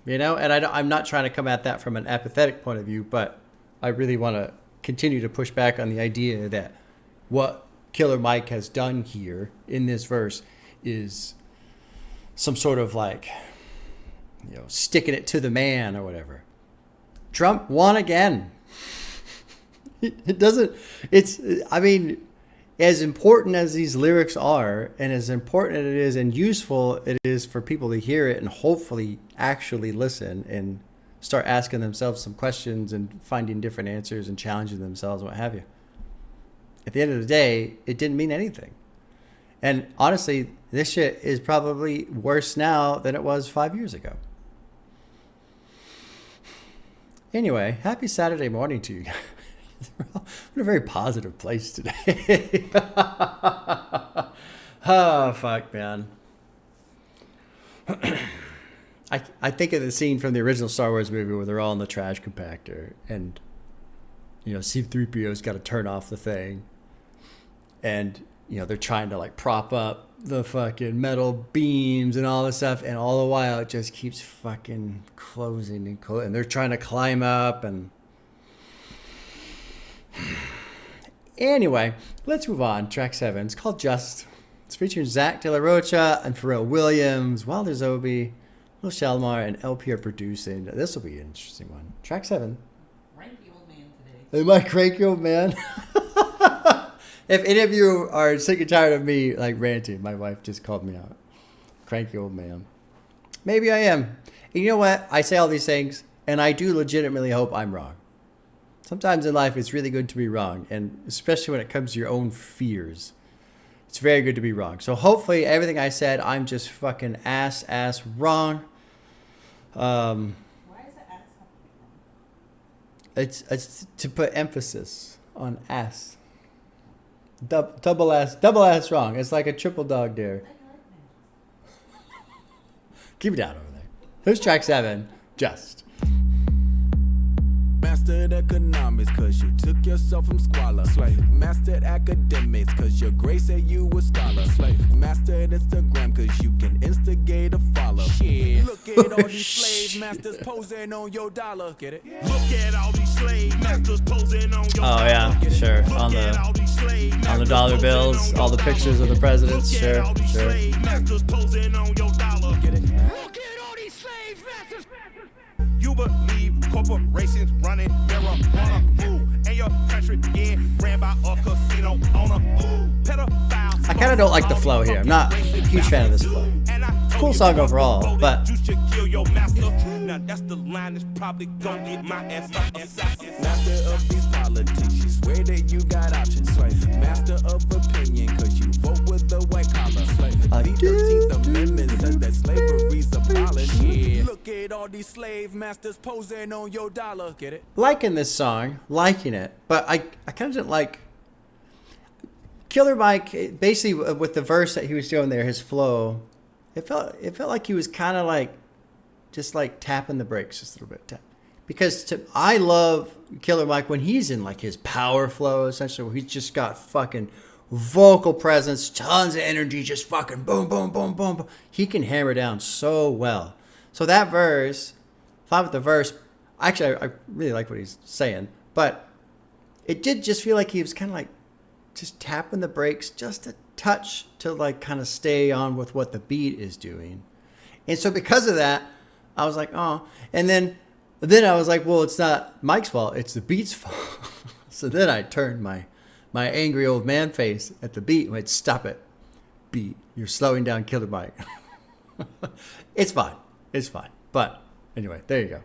You know, and I'm not trying to come at that from an apathetic point of view, but I really want to continue to push back on the idea that what Killer Mike has done here in this verse is some sort of like, you know, sticking it to the man or whatever. Trump won again. It doesn't, I mean, as important as these lyrics are and as important it is and useful it is for people to hear it and hopefully actually listen and start asking themselves some questions and finding different answers and challenging themselves, what have you. At the end of the day, it didn't mean anything. And honestly, this shit is probably worse now than it was 5 years ago. Anyway, happy Saturday morning to you guys. We're in a very positive place today. Oh, fuck, man. I think of the scene from the original Star Wars movie where they're all in the trash compactor and, you know, C-3PO's got to turn off the thing. And, you know, they're trying to, like, prop up the fucking metal beams and all this stuff. And all the while, it just keeps fucking closing and closing. And they're trying to climb up and... Anyway, let's move on. Track 7. It's called Just. It's featuring Zach De La Rocha and Pharrell Williams, Wilder Zobi, Lil Shalimar, and LP are producing. This will be an interesting one. Track 7. Cranky old man today. Am I cranky old man? If any of you are sick and tired of me like ranting, my wife just called me out. Cranky old man. Maybe I am. And you know what? I say all these things, and I do legitimately hope I'm wrong. Sometimes in life, it's really good to be wrong, and especially when it comes to your own fears. It's very good to be wrong. So hopefully everything I said, I'm just fucking ass wrong. Why is the ass have to be wrong? It's to put emphasis on ass. Double ass wrong. It's like a triple dog dare. Keep it down over there. Here's track 7. Just. Mastered economics cause you took yourself from squalor. Slave. Mastered academics cause your grace said you a scholar. Slave. Mastered Instagram cause you can instigate a follow. Shit. Look at all these slave masters posing on your dollar. Get it? Look at all these slave masters posing on your Oh yeah, sure. On the dollar bills, all the pictures of the presidents. Sure. You believe corporations running marijuana? Ain't your country, yeah, ran by a casino owner. Pedophile. I kind of don't like the flow here. I'm not a huge fan of this flow. Cool song overall, but You should kill your master. Now that's the line that's probably gonna get my ass up. Master of these politics, you swear that you got options. Master of opinion, cause you vote with the white collar. The 13th Amendment says that slavery's abolished. Yeah. Look at all these slave masters posing on your dollar. Get it? liking this song, liking it, but I kind of didn't like Killer Mike. Basically, with the verse that he was doing there, his flow, it felt like he was kind of like just like tapping the brakes just a little bit. Because I love Killer Mike when he's in like his power flow, essentially, where he's just got fucking vocal presence, tons of energy, just fucking boom, boom, boom, boom, boom. He can hammer down so well. So that verse, fine with the verse. Actually, I really like what he's saying, but it did just feel like he was kind of like just tapping the brakes just a touch to like kind of stay on with what the beat is doing. And so because of that, I was like, oh. And then I was like, well, it's not Mike's fault. It's the beat's fault. So then I turned my angry old man face at the beat and went, stop it. Beat, you're slowing down Killer Mike. It's fine. It's fine. But anyway, there you go.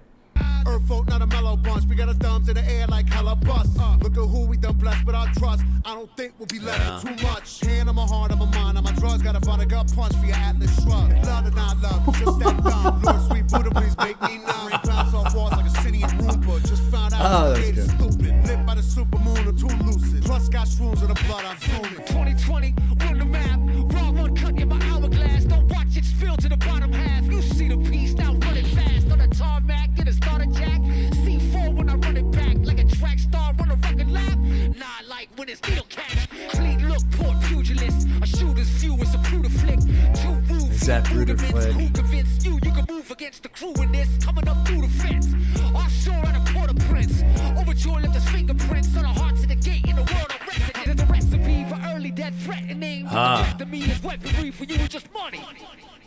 Earth folk, not a mellow bunch. We got our thumbs in the air like hella bust. Look at who we done blessed with our trust. I don't think we'll be letting too much. Hand on my heart, on my mind, on my drugs. Got to find a gut punch for your Atlas shrug. Love or not love, just that dumb. Lord, sweet Buddha, please make me numb. Rain clouds off walls like a city in Roomba. Just found out that's good. Stupid. Lit by the supermoon or too lucid. Plus got shrooms in the blood, I'm zooming. 2020, run the map. Raw one cut in my hourglass. Don't watch it spill to the bottom half. You see the piece now running fast on the tarmac. Get a starter jack. C4 when I run it back like a track star on a record lap. Nah, like when it's needle catch. Clean look, port pugilist. A shooter's view is a brutal flick. Two roofs. That brutal flick. Who convinced you can move against the crew in this? Coming up through the fence. Offshore at a Port-au-Prince. Overjoyed left his fingerprints on the hearts of the gate in the world of resident. There's a recipe for early death threatening. To me is weaponry, for you it's just money.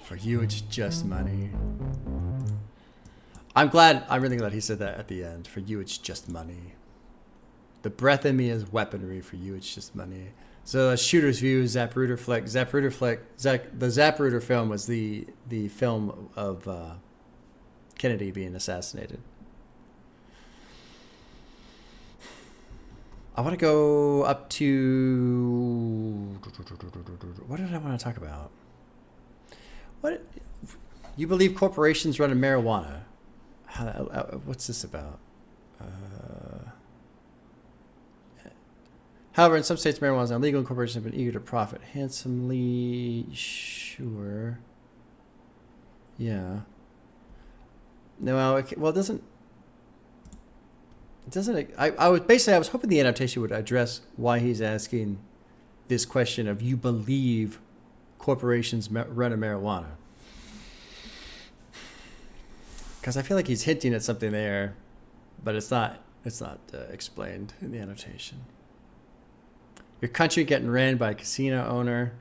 For you, it's just money. I'm really glad he said that at the end. For you, it's just money. The breath in me is weaponry. For you, it's just money. So, Shooter's View, Zapruder flick. The Zapruder film was the film of Kennedy being assassinated. I want to go up to... What did I want to talk about? You believe corporations run marijuana? What's this about? However, in some states, marijuana is not legal, and corporations have been eager to profit handsomely. Sure. Yeah. No, well, it doesn't. It doesn't. I was hoping the adaptation would address why he's asking this question of you believe corporations run a marijuana. Because I feel like he's hinting at something there, but it's not explained in the annotation. Your country getting ran by a casino owner,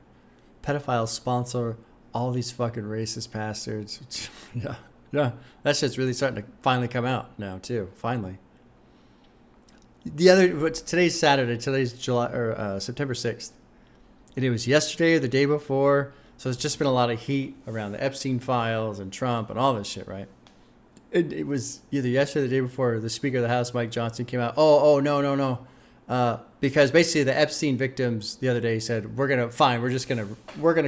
pedophile sponsor, all these fucking racist bastards. Yeah, that shit's really starting to finally come out now too. Finally. Today's Saturday. Today's September 6th, and it was yesterday or the day before. So it's just been a lot of heat around the Epstein files and Trump and all this shit, right? It was either yesterday or the day before. The Speaker of the House, Mike Johnson, came out. No. Because basically the Epstein victims the other day said, we're gonna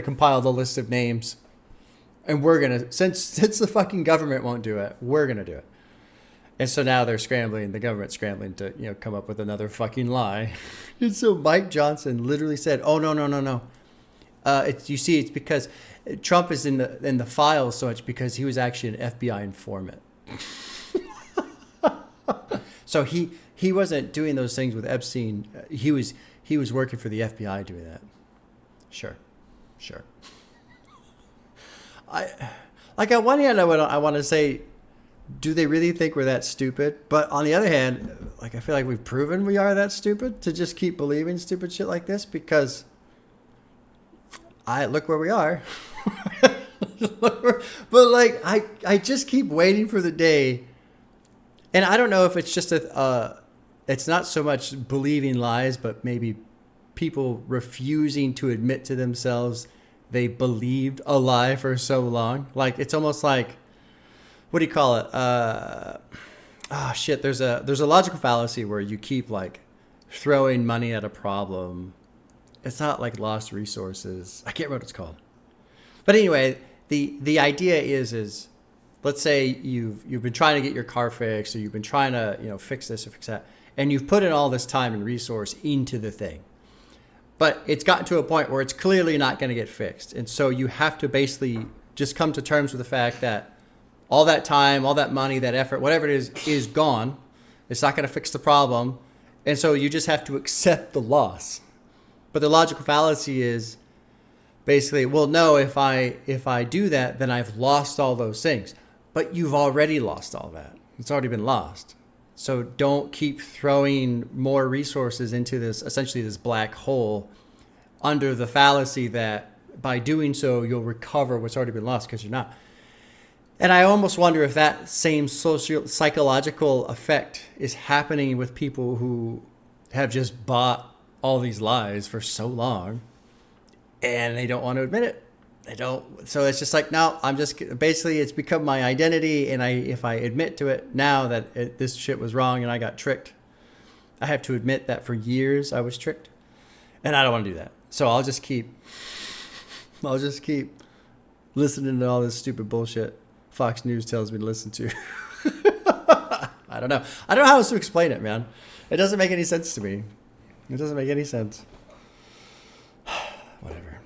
compile the list of names, and since the fucking government won't do it, we're gonna do it. And so now the government's scrambling to come up with another fucking lie. And so Mike Johnson literally said, no. It's because Trump is in the files so much because he was actually an FBI informant. So he wasn't doing those things with Epstein. He was working for the FBI doing that. Sure. On one hand, I want to say, do they really think we're that stupid? But on the other hand, I feel like we've proven we are that stupid to just keep believing stupid shit like this, because look where we are. But I just keep waiting for the day, and I don't know if it's just it's not so much believing lies, but maybe people refusing to admit to themselves they believed a lie for so long. Like, it's almost like, what do you call it? Shit. There's a logical fallacy where you keep like throwing money at a problem. It's not like lost resources. I can't remember what it's called. But anyway, the idea is let's say you've been trying to get your car fixed, or you've been trying to, fix this or fix that, and you've put in all this time and resource into the thing. But it's gotten to a point where it's clearly not going to get fixed. And so you have to basically just come to terms with the fact that all that time, all that money, that effort, whatever it is gone. It's not going to fix the problem. And so you just have to accept the loss. But the logical fallacy is basically, well, no, if I do that, then I've lost all those things. But you've already lost all that. It's already been lost. So don't keep throwing more resources into this, essentially this black hole, under the fallacy that by doing so, you'll recover what's already been lost, because you're not. And I almost wonder if that same psychological effect is happening with people who have just bought all these lies for so long and they don't want to admit it. They don't. So it's just like, no, basically it's become my identity. And if I admit to it now that this shit was wrong and I got tricked, I have to admit that for years I was tricked, and I don't want to do that. So I'll just keep listening to all this stupid bullshit Fox News tells me to listen to. I don't know how else to explain it, man. It doesn't make any sense to me. It doesn't make any sense. Whatever.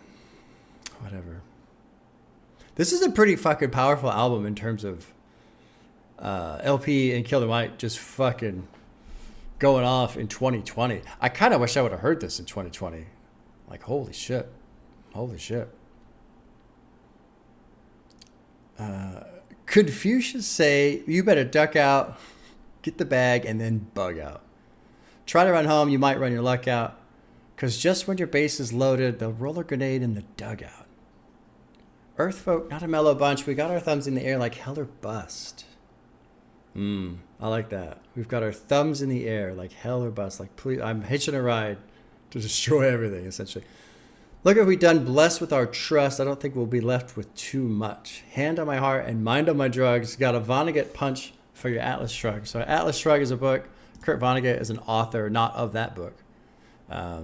This is a pretty fucking powerful album in terms of LP and Killer Mike just fucking going off in 2020. I kind of wish I would have heard this in 2020. Like, holy shit. Confucius say, you better duck out, get the bag, and then bug out. Try to run home, you might run your luck out, because just when your base is loaded, they'll roll a grenade in the dugout. Earthfolk, not a mellow bunch, we got our thumbs in the air like hell or bust. I like that. We've got our thumbs in the air like hell or bust. Like, please, I'm hitching a ride to destroy everything, essentially. Look what we've done, blessed with our trust. I don't think we'll be left with too much. Hand on my heart and mind on my drugs. Got a Vonnegut punch for your Atlas Shrugged. So Atlas Shrugged is a book. Kurt Vonnegut is an author, not of that book. I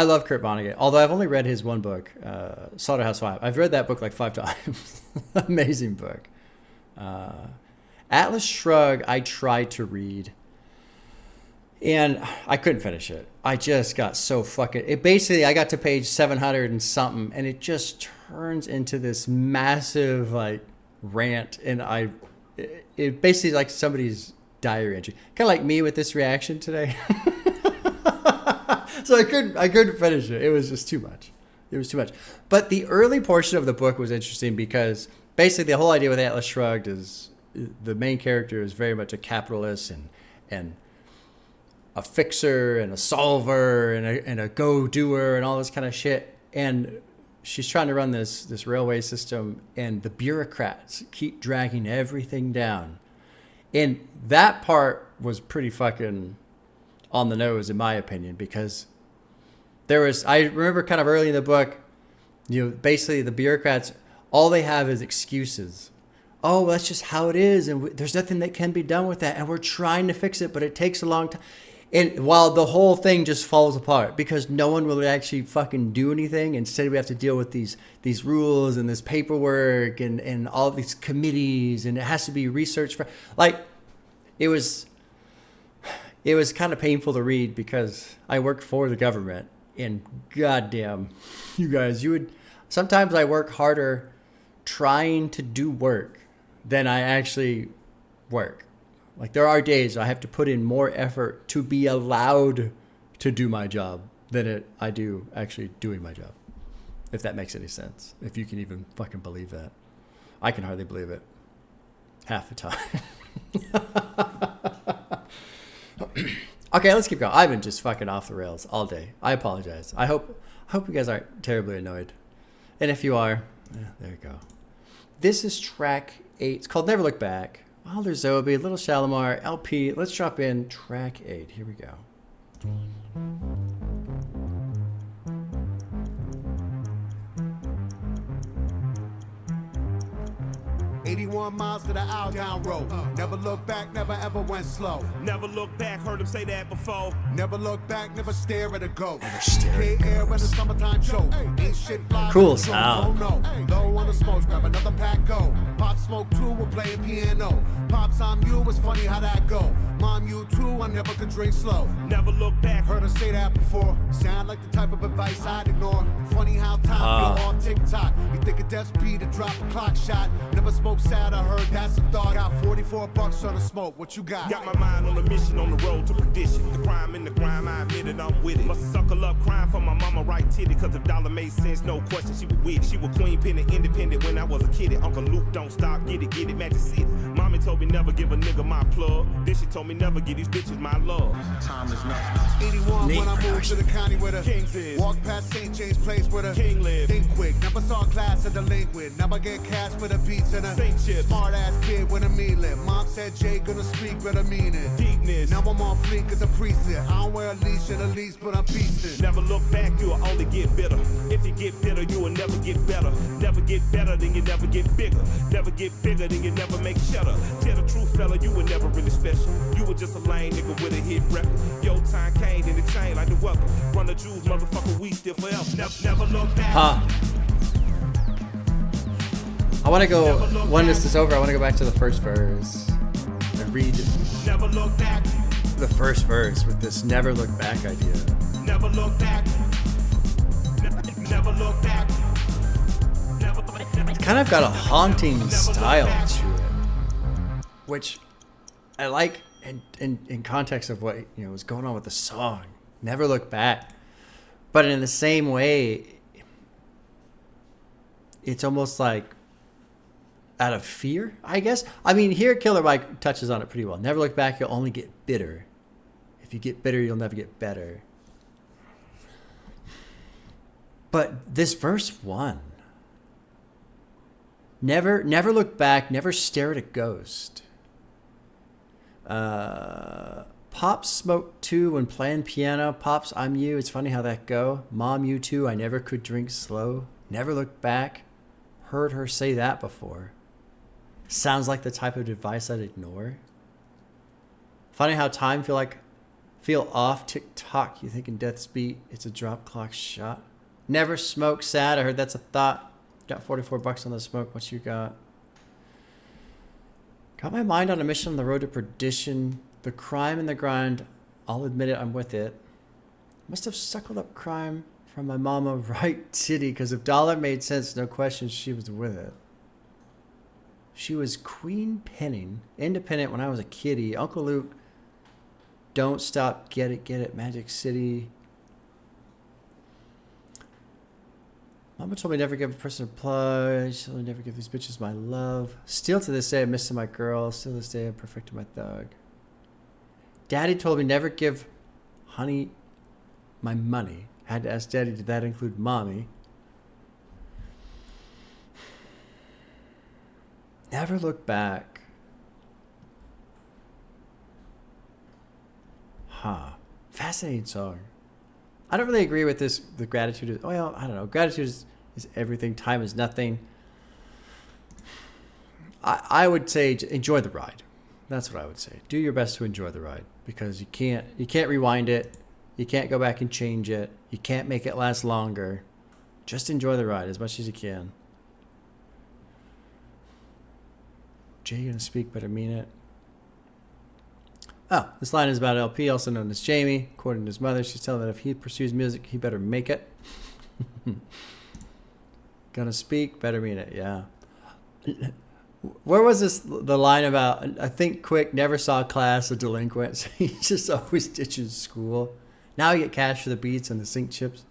love Kurt Vonnegut, although I've only read his one book, Slaughterhouse 5. I've read that book like 5 times. Amazing book. Atlas Shrugged, I tried to read, and I couldn't finish it. I just got so I got to page 700 and something, and it just turns into this massive like rant, and it basically like somebody's diary entry, kind of like me with this reaction today. So I couldn't finish it. It was just too much. But the early portion of the book was interesting because basically the whole idea with Atlas Shrugged is the main character is very much a capitalist and a fixer and a solver and a go-doer and all this kind of shit. And she's trying to run this railway system, and the bureaucrats keep dragging everything down. And that part was pretty fucking on the nose, in my opinion, because I remember kind of early in the book, basically the bureaucrats, all they have is excuses. Oh, that's just how it is, and there's nothing that can be done with that, and we're trying to fix it, but it takes a long time. And while the whole thing just falls apart because no one will actually fucking do anything, instead we have to deal with these rules and this paperwork and all these committees, and it has to be researched for, like, it was kind of painful to read because I worked for the government, and goddamn, you guys, sometimes I work harder trying to do work than I actually work. Like, there are days I have to put in more effort to be allowed to do my job than I do actually doing my job. If that makes any sense. If you can even fucking believe that. I can hardly believe it. Half the time. Okay, let's keep going. I've been just fucking off the rails all day. I apologize. I hope you guys aren't terribly annoyed. And if you are, there you go. This is track 8. It's called Never Look Back. Wilder Zobe, Little Shalimar, LP. Let's drop in track 8. Here we go. 81 miles to the out down road. Never look back, never ever went slow. Never look back, heard him say that before. Never look back, never stare at a ghost. Never stare at a air when the summertime choke. Ain't shit fly. Cool sound. Oh no. Low on the smoke, grab another pack, go. Pop Smoke 2, we're playing piano. Pops, I'm you, it's funny how that go. Mom, you too, I never could drink slow. Never look back, Heard her say that before. Sound like the type of advice I'd ignore. Funny how time feel off TikTok. You think a death speed to drop a clock shot. Never smoke sad, I heard that's a thought. Got 44 bucks on the smoke, what you got? got my mind on a mission on the road to perdition. The crime in the grime, I admit it, I'm with it. Must suckle up crying for my mama right titty. Cause if dollar made sense, no question, she was with it. She was queen, penny, independent when I was a kid. Uncle Luke, don't stop, get it, Magic City. Mommy told me never give a nigga my plug. Then she told me never give these bitches my love. Time is nothing. 81 Neat when I moved to production. the county with her. Kings is. Walk past St. James Place with her. King live. Think quick, never saw a class of delinquent. Now I get cash for the beats and a Saint chips. smart ass kid with a mean lip. Mom said Jay gonna speak, but I mean it. Deepness. Now I'm on fleek as a preset. I don't wear a leash and a leash, but I'm beastin'. Never look back, you will only get bitter. If you get bitter, you will never get better. Never get better, then you never get bigger. Never get bigger, then you never make cheddar. Tell the truth, fella, you were never really special. You were just a lame nigga with a hit record. Your time came in the chain like the weather. Run the jewels, motherfucker, we still forever. Never look back. I want to go, when this is over, I want to go back to the first verse and read Never look back. the first verse with this never look back idea. Never look back. Never look back. It's kind of got a haunting style to it, which I like in context of what was going on with the song. Never look back, but in the same way, it's almost like out of fear, I guess. I mean, here Killer Mike touches on it pretty well. Never look back, you'll only get bitter. If you get bitter, you'll never get better. But this verse 1. Never look back, never stare at a ghost. Pops Smoke 2 when playing piano. Pops, I'm you, it's funny how that go. Mom, you too, I never could drink slow. Never look back. Heard her say that before. Sounds like the type of advice I'd ignore. Funny how time feel off tick-tock. You thinking death's beat, it's a drop clock shot. Never smoke sad, I heard that's a thought. Got 44 bucks on the smoke, what you got? Got my mind on a mission on the road to perdition. The crime and the grind, I'll admit it, I'm with it. Must have suckled up crime from my mama right titty, because if dollar made sense, no question she was with it. She was queen penning, independent when I was a kiddie. Uncle Luke, don't stop, get it, Magic City. Mama told me never give a person a plug. She told me never give these bitches my love. Still to this day, I'm missing my girl. Still to this day, I'm perfecting my thug. Daddy told me never give honey my money. Had to ask Daddy, did that include mommy? Never look back. Fascinating song. I don't really agree with this. The gratitude is, well, I don't know. Gratitude is everything. Time is nothing. I would say enjoy the ride. That's what I would say. Do your best to enjoy the ride, because you can't rewind it. You can't go back and change it. You can't make it last longer. Just enjoy the ride as much as you can. Jay gonna speak, better mean it. Oh, this line is about LP, also known as Jamie. According to his mother, she's telling that if he pursues music, he better make it. Gonna speak, better mean it, yeah. Where was the line about, I think quick, never saw a class of delinquents. He just always ditches school. Now you get cash for the beats and the sink chips.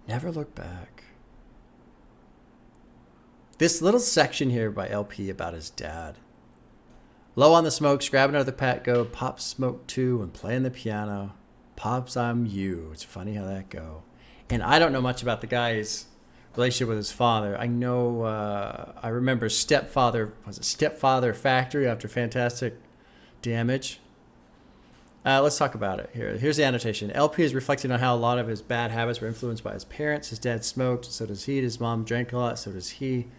Never look back. This little section here by LP about his dad. Low on the smokes, grab another pack, go. Pop Smoke 2 and playing the piano. Pops, I'm you. It's funny how that go. And I don't know much about the guy's relationship with his father. I know, I remember Stepfather Factory after Fantastic Damage. Let's talk about it here. Here's the annotation. LP is reflecting on how a lot of his bad habits were influenced by his parents. His dad smoked, so does he. His mom drank a lot, so does he. In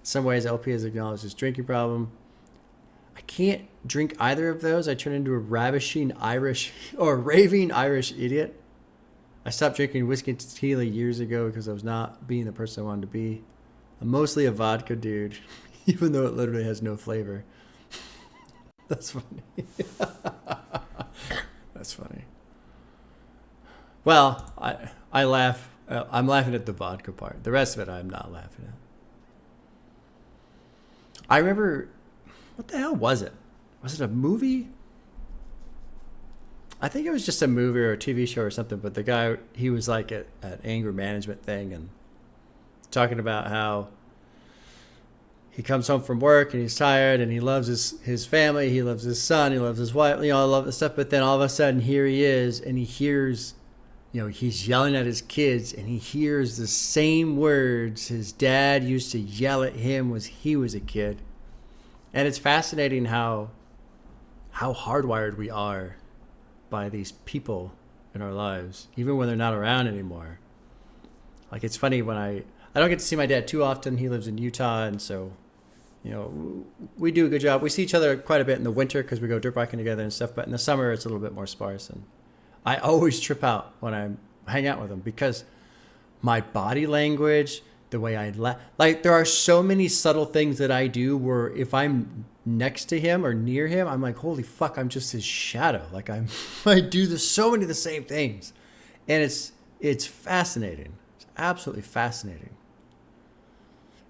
some ways, LP has acknowledged his drinking problem. I can't drink either of those. I turn into a raving Irish idiot. I stopped drinking whiskey and tequila years ago because I was not being the person I wanted to be. I'm mostly a vodka dude, even though it literally has no flavor. That's funny. That's funny. Well, I laugh. I'm laughing at the vodka part. The rest of it, I'm not laughing at. I remember, what the hell was it? Was it a movie? I think it was just a movie or a TV show or something, but the guy, he was like at anger management thing and talking about how he comes home from work and he's tired and he loves his family, he loves his son, he loves his wife, I love this stuff, but then all of a sudden here he is and he hears, he's yelling at his kids and he hears the same words his dad used to yell at him when he was a kid. And it's fascinating how hardwired we are by these people in our lives, even when they're not around anymore. Like, it's funny when I don't get to see my dad too often. He lives in Utah, and so, we do a good job. We see each other quite a bit in the winter because we go dirt biking together and stuff, but in the summer it's a little bit more sparse. And I always trip out when I hang out with him because my body language, the way I like, there are so many subtle things that I do where if I'm next to him or near him, I'm like, holy fuck, I'm just his shadow. Like I do so many of the same things. And it's fascinating. It's absolutely fascinating.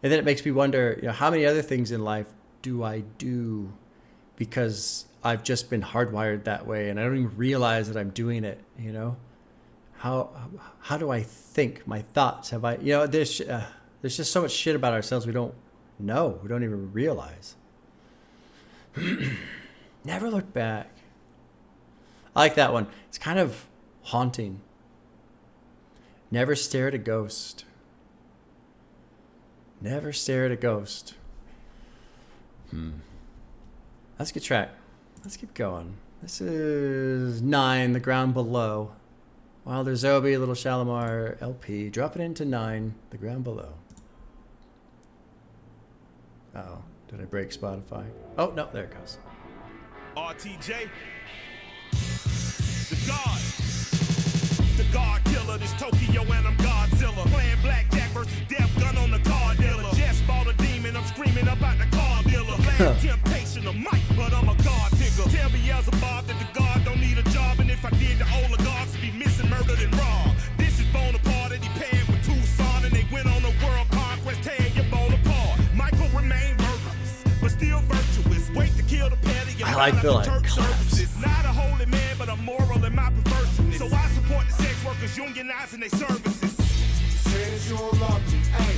And then it makes me wonder, how many other things in life do I do because I've just been hardwired that way and I don't even realize that I'm doing it, How do I think? My thoughts, have I, there's just so much shit about ourselves we don't know. We don't even realize. Never look back. I like that one. It's kind of haunting. Never stare at a ghost. Never stare at a ghost. That's a good track. Let's keep going. This is 9, The Ground Below. Wilder Zobi, Little Shalimar, LP. Drop it into 9, The Ground Below. Uh-oh. Did I break Spotify? Oh, no, there it goes. RTJ, the God killer, this Tokyo and I'm Godzilla. Playing blackjack versus death, gun on the car dealer. Just bought a demon, I'm screaming up out the car dealer. Playing temptation of Mike, but I'm a God figure. Tell me Beelzebub that the God don't need a job, and if I did, the oligarchs would be missing, murdered, and robbed. This is Bonaparte, and he paired with Tucson, and they went on a world conquest, tearing your bowl apart. Michael remained murderous, but still virtuous. Wait to kill the petty. I like the services. Not a holy man, but I'm moral in my perverseness. So I support the sex workers unionizing their services. Say that you don't love me, hey.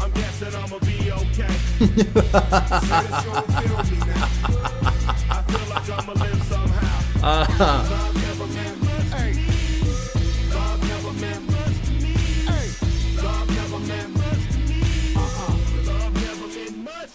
I'm guessing I'ma be okay. Say that you don't feel me now. I feel like I'ma live somehow. Love never meant much to me. Love never meant much to me. Hey. Love never meant much to me. Love never meant much.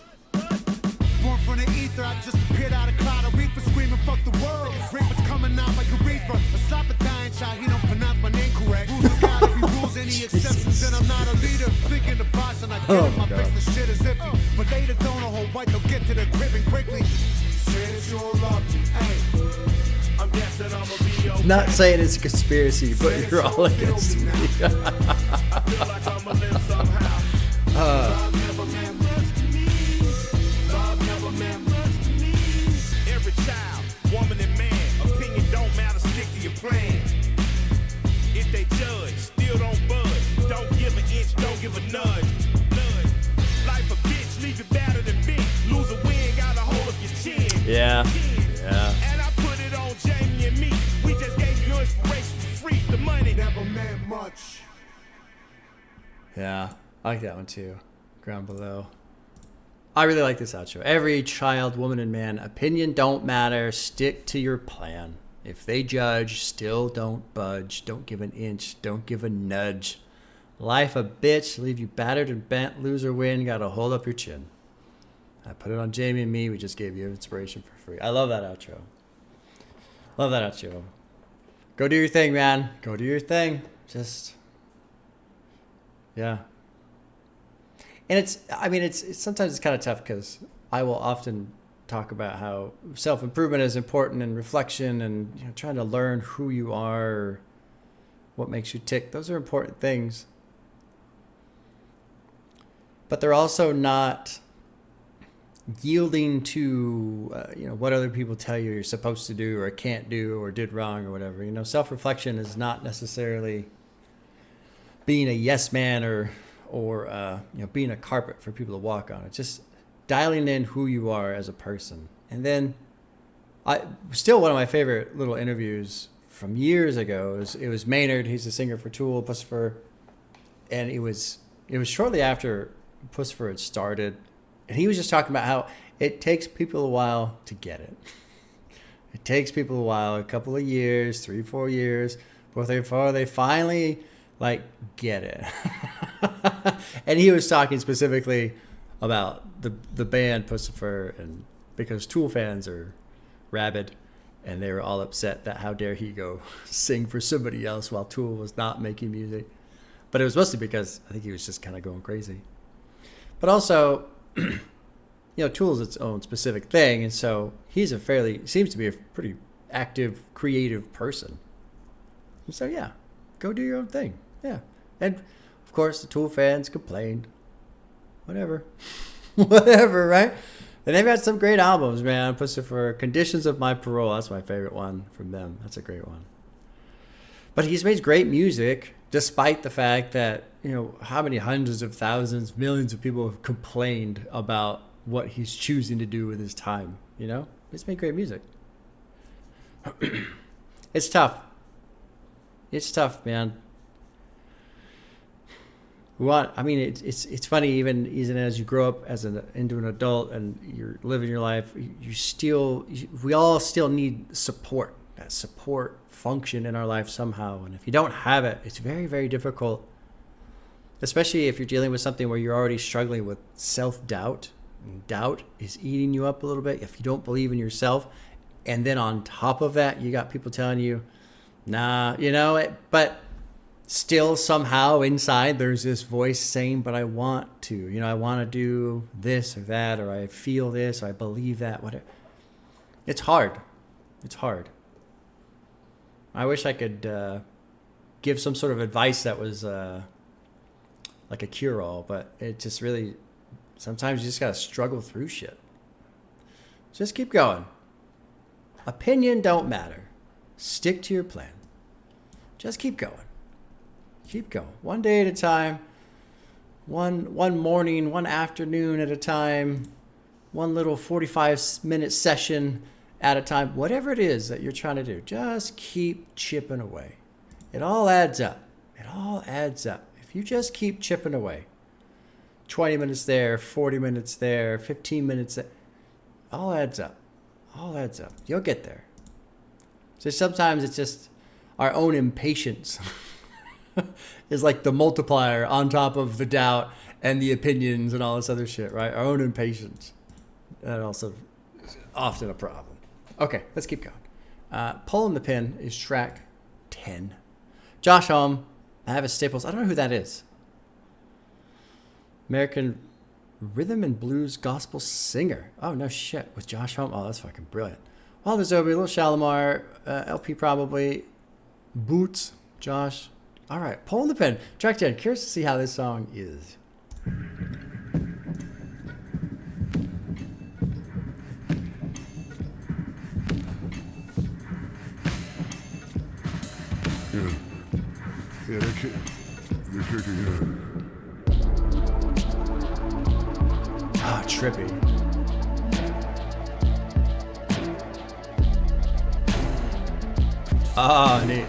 Born from the ether, I just appeared out of cloud. A reaper screaming, fuck the world. Reaper's coming out like a reaper. A slap a dying child, he don't pronounce my name correct. Rules have gotta be rules, any exceptions, and I'm not a leader. Thinking the boss, and I get in my face, the shit is iffy. But later, don't hold white, they'll get to the crib and quickly. Say that you don't love me, hey. I'm guessing I'ma be okay. Not saying it's a conspiracy, but you're all against me. I feel like I'ma live somehow. Love never meant much to me. Love never meant much to me. Every child, woman and man, opinion don't matter, stick to your plan. If they judge, still don't budge. Don't give an inch, don't give a nudge. Life a bitch, leave it better than big. Lose a win, got a hold of your chin. Yeah. And I put it on Jamie and me. We just gave you inspiration for free. The money never meant much. Yeah, I like that one too. Ground Below. I really like this outro. Every child, woman, and man, opinion don't matter. Stick to your plan. If they judge, still don't budge. Don't give an inch. Don't give a nudge. Life a bitch, leave you battered and bent, lose or win, gotta hold up your chin. I put it on Jamie and me, we just gave you inspiration for free. I love that outro. Love that outro. Go do your thing, man. Go do your thing. Just, yeah. And it's sometimes it's kind of tough because I will often talk about how self-improvement is important and reflection and trying to learn who you are, what makes you tick. Those are important things. But they're also not yielding to what other people tell you you're supposed to do or can't do or did wrong or whatever. Self-reflection is not necessarily being a yes man or being a carpet for people to walk on. It's just dialing in who you are as a person. And then still one of my favorite little interviews from years ago it was Maynard. He's the singer for Tool, Pussifer, and it was shortly after Pussifer had started, and he was just talking about how it takes people a while to get it. It takes people a while, a couple of years, 3-4 years, before they finally get it. And he was talking specifically about the band Pussifer, and because Tool fans are rabid, and they were all upset that how dare he go sing for somebody else while Tool was not making music. But it was mostly because I think he was just kind of going crazy. But also, Tool is its own specific thing, and so he's seems to be a pretty active, creative person. And so yeah, go do your own thing. Yeah. And of course the Tool fans complained. Whatever. Whatever, right? And they've got some great albums, man. Pussifer, Conditions of My Parole, that's my favorite one from them. That's a great one. But he's made great music, despite the fact that, how many hundreds of thousands, millions of people have complained about what he's choosing to do with his time, He's made great music. It's tough. It's tough, man. It's funny, even as you grow up into an adult and you're living your life, we all still need support. That support function in our life somehow. And if you don't have it, it's very, very difficult, especially if you're dealing with something where you're already struggling with self-doubt. And doubt is eating you up a little bit if you don't believe in yourself. And then on top of that, you got people telling you, nah, but still somehow inside there's this voice saying, but I want to, I want to do this or that, or I feel this, or I believe that, whatever. It's hard. It's hard. I wish I could give some sort of advice that was like a cure-all, but it just really, sometimes you just got to struggle through shit. Just keep going. Opinion don't matter. Stick to your plan. Just keep going. Keep going. One day at a time. One morning, one afternoon at a time. One little 45-minute session at a time. Whatever it is that you're trying to do, just keep chipping away. It all adds up. It all adds up. If you just keep chipping away, 20 minutes there, 40 minutes there, 15 minutes there, all adds up. All adds up. You'll get there. So sometimes it's just our own impatience is like the multiplier on top of the doubt and the opinions and all this other shit, right? Our own impatience. That also is often a problem. Okay, let's keep going. Pulling the Pin is track 10. Josh Homme, I have a Staples. I don't know who that is. American rhythm and blues gospel singer. Oh, no shit. With Josh Homme? Oh, that's fucking brilliant. Walter Zoby, Little Shalimar, LP probably. Boots, Josh. All right, Pulling the Pin. Track 10. Curious to see how this song is. Yeah, that shit. That shit, yeah. Ah, trippy. Ah, neat.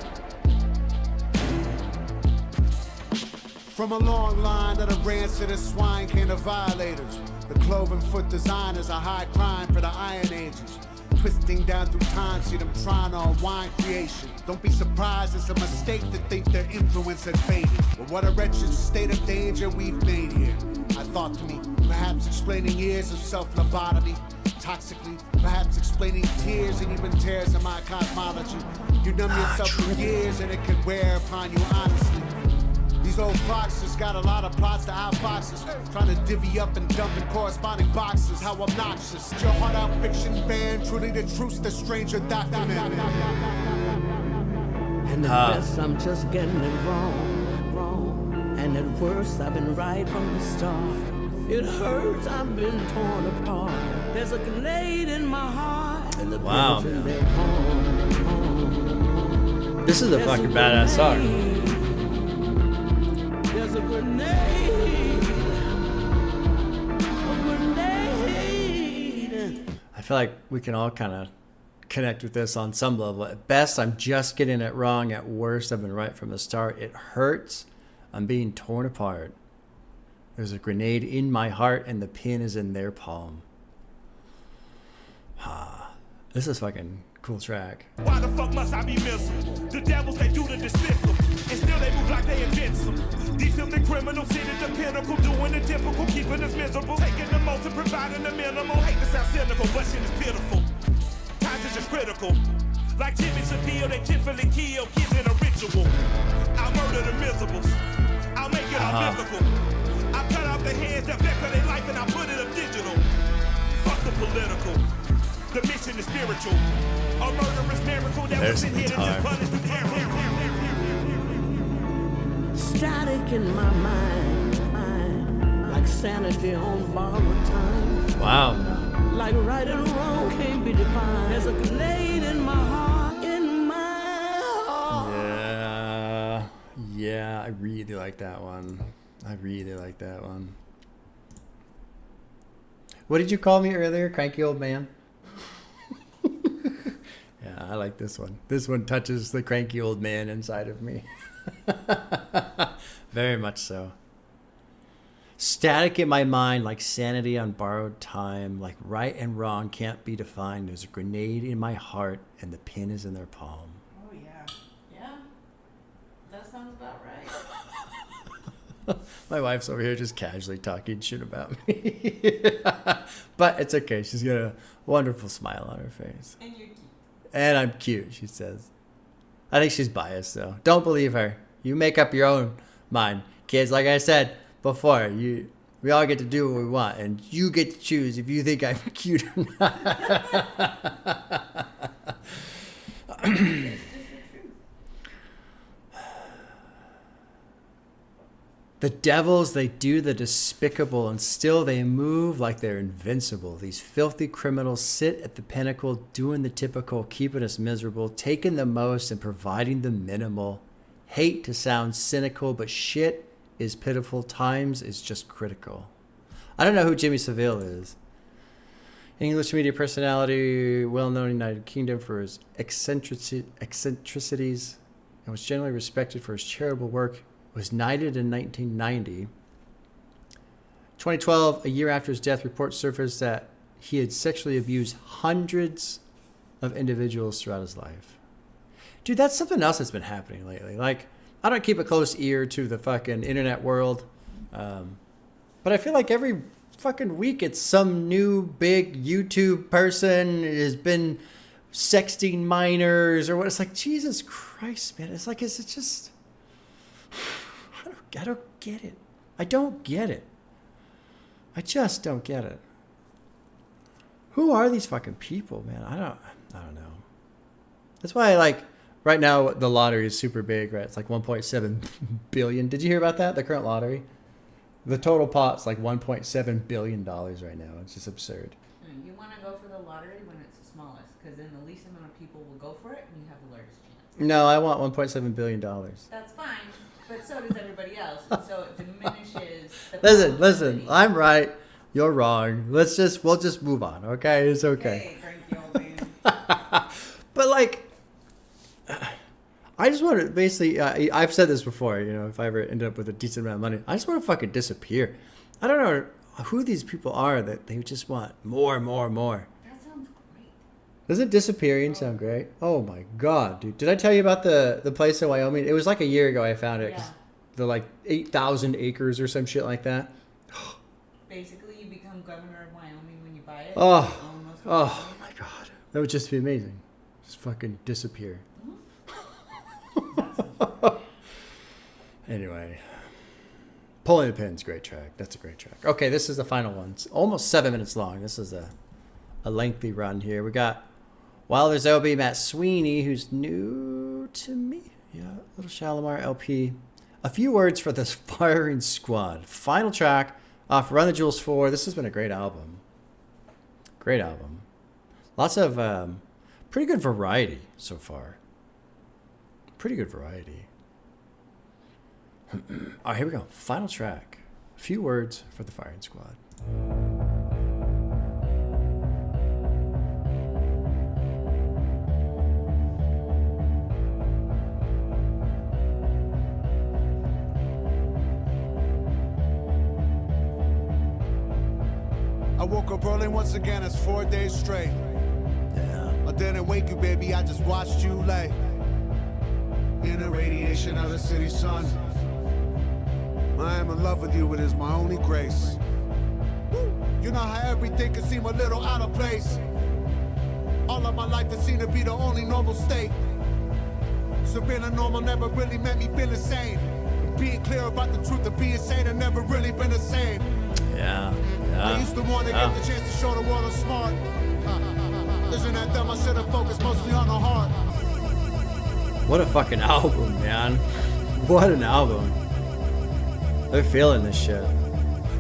From a long line of the rancid and swine came the violators. The cloven foot designers, a high crime for the Iron Ages. twisting down through time, see them trying to unwind creation. Don't be surprised, it's a mistake to think their influence had faded. But what a wretched state of danger we've made here. I thought to me, perhaps explaining years of self-lobotomy, toxically, perhaps explaining tears and even tears in my cosmology. You numb yourself for years and it can wear upon you honestly. These old foxes got a lot of plots to outfoxes, trying to divvy up and dump in corresponding boxes. How obnoxious. Your heart out fiction band, truly the truth's the stranger document. And at best I'm just getting it wrong. And at worst I've been right from the start. It hurts, I've been torn apart. There's a grenade in my heart. And the Wow, in man. their palm. This is a fucking badass song. There's a grenade. A grenade. I feel like we can all kind of connect with this on some level. At best, I'm just getting it wrong. At worst, I've been right from the start. It hurts. I'm being torn apart. There's a grenade in my heart, and the pin is in their palm. This is fucking cool track. Why the fuck must I be miserable? The devils, they do the despicable. And still they move like they invincible. These filthy criminals sit at the pinnacle, doing the typical, keeping us miserable. Taking the most and providing the minimal. Hate to sound cynical, but shit is pitiful. Times is just critical. Like Jimmy Seville, they gently kill kids in a ritual. I'll murder the miserables. I'll make it unbiblical. I'll cut off the heads that beg for their life and I'll put it up digital. Fuck the political. The mission is spiritual. A murderous miracle that was in here to just punish the terror. Static in my mind, like sanity on borrowed time. Wow. Like right and wrong can't be defined. There's a grenade in my heart, in my heart. Yeah, I really like that one. I really like that one. What did you call me earlier? Cranky old man? Yeah, I like this one. This one touches the cranky old man inside of me. Very much so. Static in my mind, like sanity on borrowed time, like right and wrong can't be defined. There's a grenade in my heart, and the pin is in their palm. Oh, yeah. Yeah. That sounds about right. My wife's over here just casually talking shit about me. But it's okay. She's got a wonderful smile on her face. And you're cute. And I'm cute, she says. I think she's biased, though. Don't believe her. You make up your own mind. Kids, like I said before, we all get to do what we want, and you get to choose if you think I'm cute or not. The devils, they do the despicable, and still they move like they're invincible. These filthy criminals sit at the pinnacle, doing the typical, keeping us miserable, taking the most and providing the minimal. Hate to sound cynical, but shit is pitiful. Times is just critical. I don't know who Jimmy Savile is. English media personality, well-known in the United Kingdom for his eccentricities, and was generally respected for his charitable work. Was knighted in 1990. 2012, a year after his death, reports surfaced that he had sexually abused hundreds of individuals throughout his life. Dude, that's something else that's been happening lately. Like, I don't keep a close ear to the fucking internet world, but I feel like every fucking week it's some new big YouTube person has been sexting minors or what. It's like, Jesus Christ, man. It's like, is it just... I don't get it. I don't get it. I just don't get it. Who are these fucking people, man? I don't know. That's why I like right now the lottery is super big, right? It's like 1.7 billion. Did you hear about that? The current lottery? The total pot's like $1.7 billion right now. It's just absurd. You want to go for the lottery when it's the smallest, because then the least amount of people will go for it, and you have the largest chance. No, I want $1.7 billion. That's fine, but so does everybody else, and so it diminishes the Listen, probability. I'm right. You're wrong. We'll just move on, okay? It's okay. Hey, cranky old man. But like, I just want to basically, I've said this before, you know, if I ever end up with a decent amount of money, I just want to fucking disappear. I don't know who these people are that they just want more and more and more. That sounds great. Doesn't disappearing sound great? Oh my god, dude! Did I tell you about the place in Wyoming? It was like a year ago I found it. 'Cause they're like 8,000 acres or some shit like that. Basically, you become governor of Wyoming when you buy it. Oh my god, that would just be amazing. Just fucking disappear. Anyway, Pulling the Pins, great track. That's a great track. Okay, this is the final one. It's almost 7 minutes long. This is a lengthy run here. We got Wilder Zoby, Matt Sweeney, who's new to me. Yeah, Little Shalimar LP. A few words for this Firing Squad. Final track off Run the Jewels 4. This has been a great album. Great album. Lots of pretty good variety so far. Pretty good variety. All right, here we go. Final track. A few words for the Firing Squad. I woke up early once again, it's 4 days straight. Yeah. I didn't wake you, baby, I just watched you lay in the radiation of the city sun. I am in love with you, it is my only grace. You know how everything can seem a little out of place. All of my life it seemed to be the only normal state. So being a normal never really meant me being insane. Being clear about the truth of being sane have never really been the same. Yeah. I used to want to get the chance to show the world I'm smart. Isn't that dumb? I should have focused mostly on the heart. What a fucking album, man. What an album. They're feeling this shit.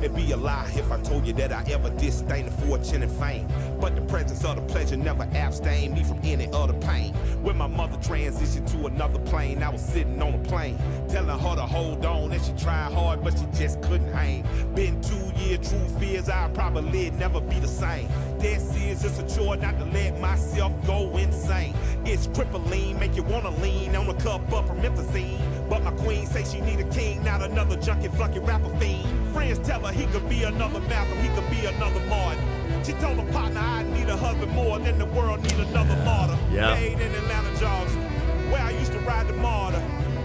It'd be a lie if I told you that I ever disdain the fortune and fame. But the presence of the pleasure never abstained me from any other pain. When my mother transitioned to another plane, I was sitting on a plane, telling her to hold on, and she tried hard, but she just couldn't hang. Been 2 years, truth is I'll probably never be the same. This is just a chore not to let myself go insane. It's crippling, make you wanna lean on a cup of promethazine. But my queen say she need a king, not another junkie flunky rapper fiend. Friends tell her he could be another Malcolm, he could be another Martin. She told her partner I need a husband more than the world need another martyr. Yeah. Made in Atlanta, Georgia, where I used to ride the martyr.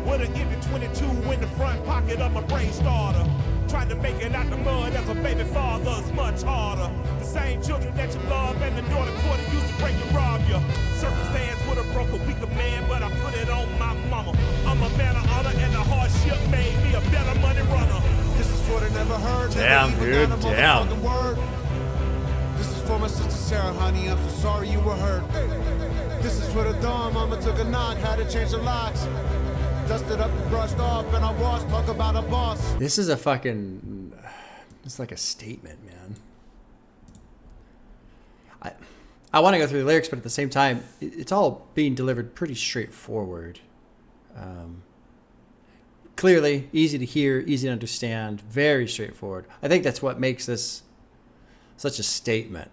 With an empty 22 in the front pocket of my brain starter. Trying to make it out the mud as a baby father's much harder. The same children that you love and the daughter quarter used to break and rob you. Circumstance would have broke a weaker man, but I put it on my mama. I'm a man of honor and the hardship made me a better money runner. This is for the never heard. Damn, never dude, even damn. got a motherfucking word. This is for my sister Sarah, honey, I'm so sorry you were hurt. This is for the dawn, mama took a knock, had to change the locks. Dusted up and brushed off, and I washed, talk about a boss. This is a fucking... It's like a statement, man. I want to go through the lyrics, but at the same time, it's all being delivered pretty straightforward. Clearly, easy to hear, easy to understand, very straightforward. I think that's what makes this such a statement.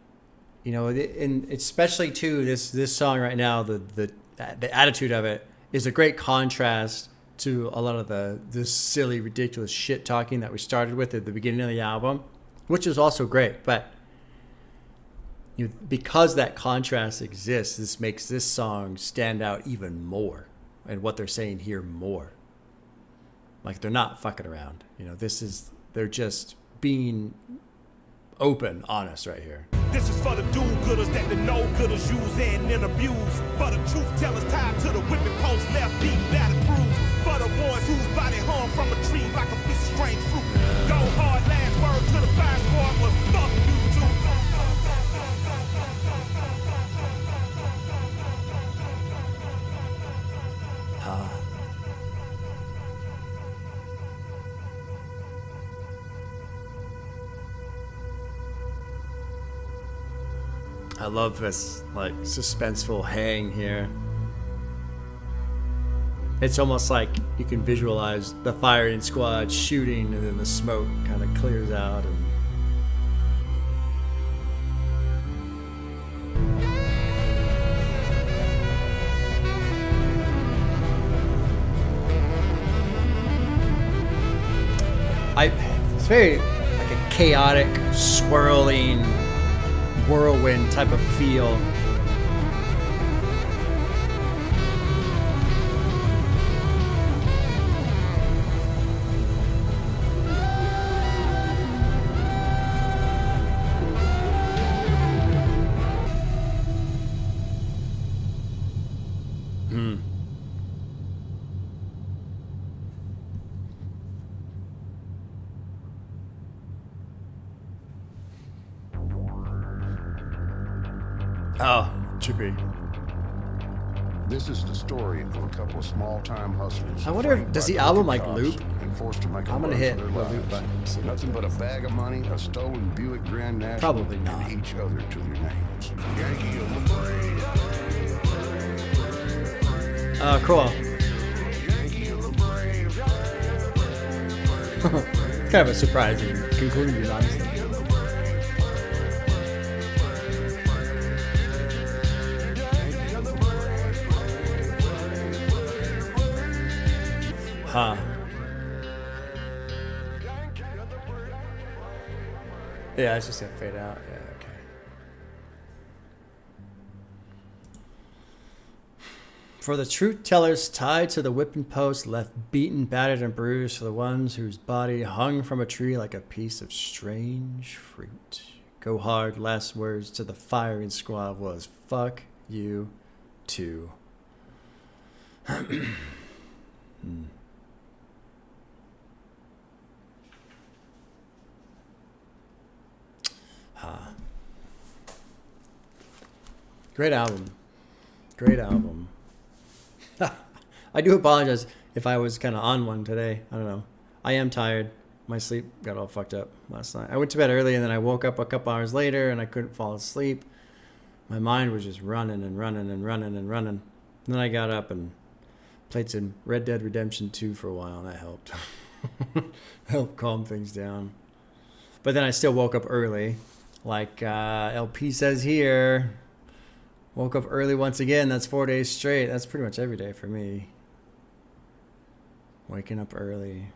You know, and especially too, this song right now, the attitude of it is a great contrast to a lot of this silly, ridiculous shit talking that we started with at the beginning of the album, which is also great. But you know, because that contrast exists, this makes this song stand out even more, and what they're saying here more. Like, they're not fucking around. You know, they're just being open, honest right here. This is for the do-gooders that the no-gooders use and then abuse. For the truth tellers tied to the whipping post, left beat battle bruised. For the ones whose body hung from a tree like a piece of strange fruit. Go hard, last word to the fire squad was fuck you too. I love this, like, suspenseful hang here. It's almost like you can visualize the firing squad shooting, and then the smoke kind of clears out. And it's very like a chaotic, swirling whirlwind type of feel. Oh, trippy. This is the story of a couple of small-time hustlers. I wonder if framed does by the album crooked like cops loop? and forced to make a I'm gonna run hit for the their loop lives. button. See what Nothing it but a does. bag of money, a stolen Buick Grand National, Probably not. and each other to their names. Yankee of the Brave. Oh, cool. Yankee of the Brave. It's kind of a surprising conclusion, honestly. Huh. Yeah, it's just gonna fade out. Yeah, okay. For the truth tellers tied to the whipping post, left beaten, battered, and bruised, for the ones whose body hung from a tree like a piece of strange fruit. Go hard, last words to the firing squad was fuck you too. Great album. Great album. I do apologize if I was kind of on one today. I don't know. I am tired. My sleep got all fucked up last night. I went to bed early and then I woke up a couple hours later and I couldn't fall asleep. My mind was just running and running and running and running. And then I got up and played some Red Dead Redemption 2 for a while and that helped. Helped calm things down. But then I still woke up early. Like LP says here. Woke up early once again. That's 4 days straight. That's pretty much every day for me. Waking up early.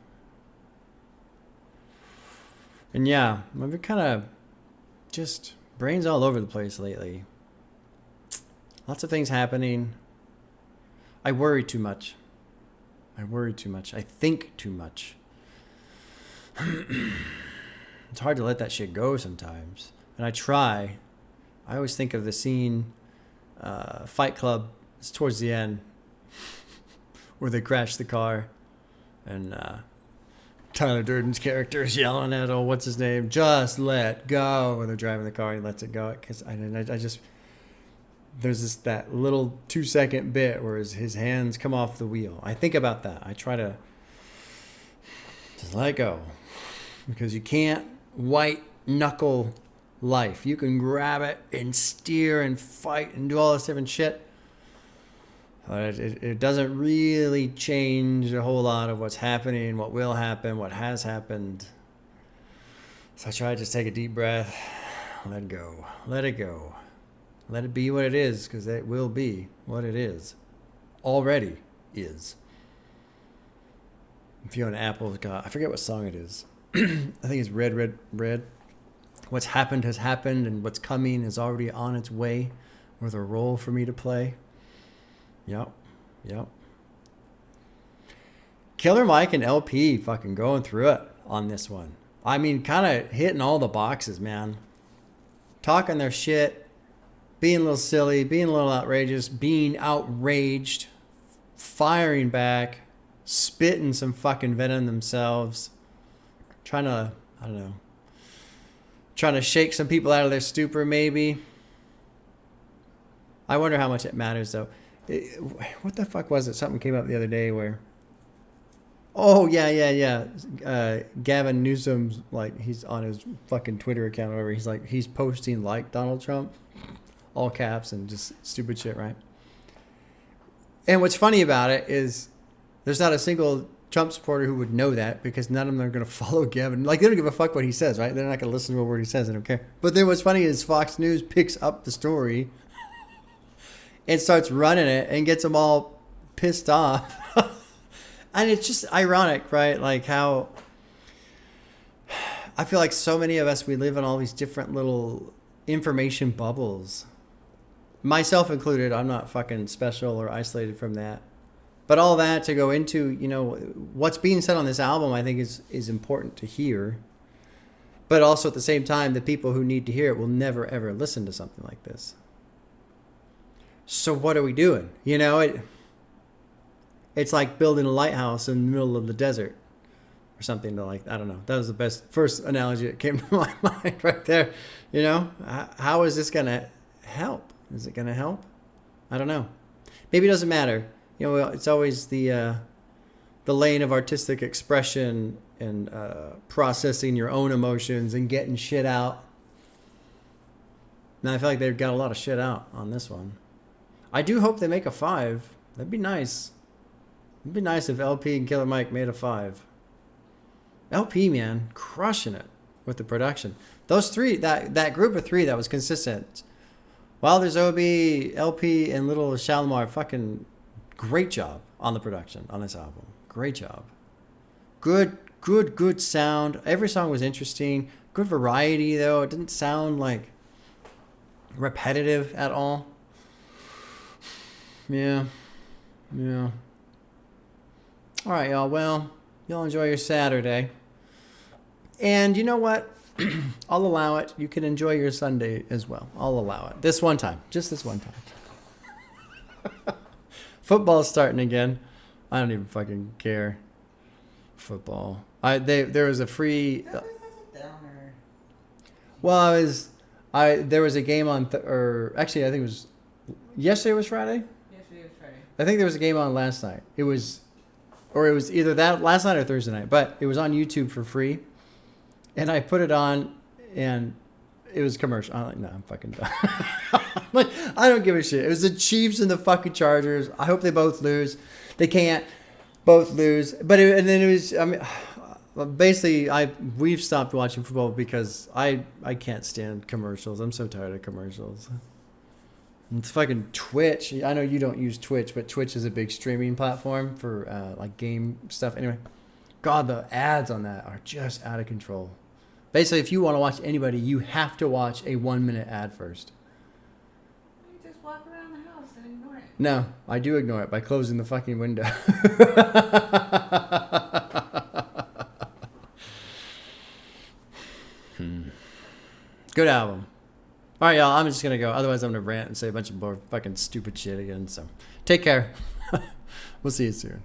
And yeah, I've been kind of just brains all over the place lately. Lots of things happening. I worry too much. I think too much. It's hard to let that shit go sometimes. And I try. I always think of the scene, Fight Club, it's towards the end, where they crash the car and Tyler Durden's character is yelling at, oh, what's his name? Just let go. When they're driving the car, he lets it go. Because I just, there's that little 2-second bit where his hands come off the wheel. I think about that. I try to just let go. Because you can't white knuckle life. You can grab it and steer and fight and do all this different shit. But it doesn't really change a whole lot of what's happening, what will happen, what has happened. So I try to just take a deep breath, let go, let it go. Let it be what it is, because it will be what it is. Already is. Fiona Apple's got, I forget what song it is. I think it's Red, Red, Red. What's happened has happened, and what's coming is already on its way with a role for me to play. Yep. Killer Mike and LP fucking going through it on this one. I mean, kind of hitting all the boxes, man. Talking their shit, being a little silly, being a little outrageous, being outraged, firing back, spitting some fucking venom themselves, trying to, I don't know, trying to shake some people out of their stupor, maybe. I wonder how much it matters, though. What the fuck was it? Something came up the other day where... Oh, yeah. Gavin Newsom's, like, he's on his fucking Twitter account or whatever. He's like, he's posting like Donald Trump. All caps and just stupid shit, right? And what's funny about it is there's not a single Trump supporter who would know that, because none of them are going to follow Gavin. Like, they don't give a fuck what he says, right? They're not going to listen to a word he says. They don't care. But then what's funny is Fox News picks up the story and starts running it and gets them all pissed off. And it's just ironic, right? Like how I feel like so many of us, we live in all these different little information bubbles. Myself included. I'm not fucking special or isolated from that. But all that to go into, you know, what's being said on this album, I think is important to hear. But also at the same time, the people who need to hear it will never, ever listen to something like this. So what are we doing? You know, it's like building a lighthouse in the middle of the desert or something to, like, I don't know. That was the best first analogy that came to my mind right there. You know, how is this going to help? Is it going to help? I don't know. Maybe it doesn't matter. You know, it's always the lane of artistic expression and processing your own emotions and getting shit out. Now I feel like they've got a lot of shit out on this one. I do hope they make a 5. That'd be nice. It'd be nice if LP and Killer Mike made a 5. LP, man, crushing it with the production. Those three, that group of 3 that was consistent. Wilder's Obi, LP, and Little Shalimar, fucking great job on the production on this album. Great job. Good sound. Every song was interesting. Good variety, though. It didn't sound like repetitive at all. Yeah. All right, y'all. Well, y'all enjoy your Saturday. And you know what? I'll allow it. You can enjoy your Sunday as well. I'll allow it. This one time. Just this one time. Football's starting again. I don't even fucking care. Football. There was a free. Well, there was a game on, or actually, I think it was yesterday. Was Friday. Yesterday was Friday. I think there was a game on last night. It was either that last night or Thursday night, but it was on YouTube for free. And I put it on, and it was commercial. I'm like, no, I'm fucking done. Like, I don't give a shit. It was the Chiefs and the fucking Chargers. I hope they both lose. They can't both lose. But and then it was. I mean, basically, we've stopped watching football because I can't stand commercials. I'm so tired of commercials. It's fucking Twitch. I know you don't use Twitch, but Twitch is a big streaming platform for like game stuff. Anyway, God, the ads on that are just out of control. Basically, if you want to watch anybody, you have to watch a 1-minute ad first. You just walk around the house and ignore it. No, I do ignore it by closing the fucking window. Good album. All right, y'all. I'm just going to go. Otherwise, I'm going to rant and say a bunch of more fucking stupid shit again. So take care. We'll see you soon.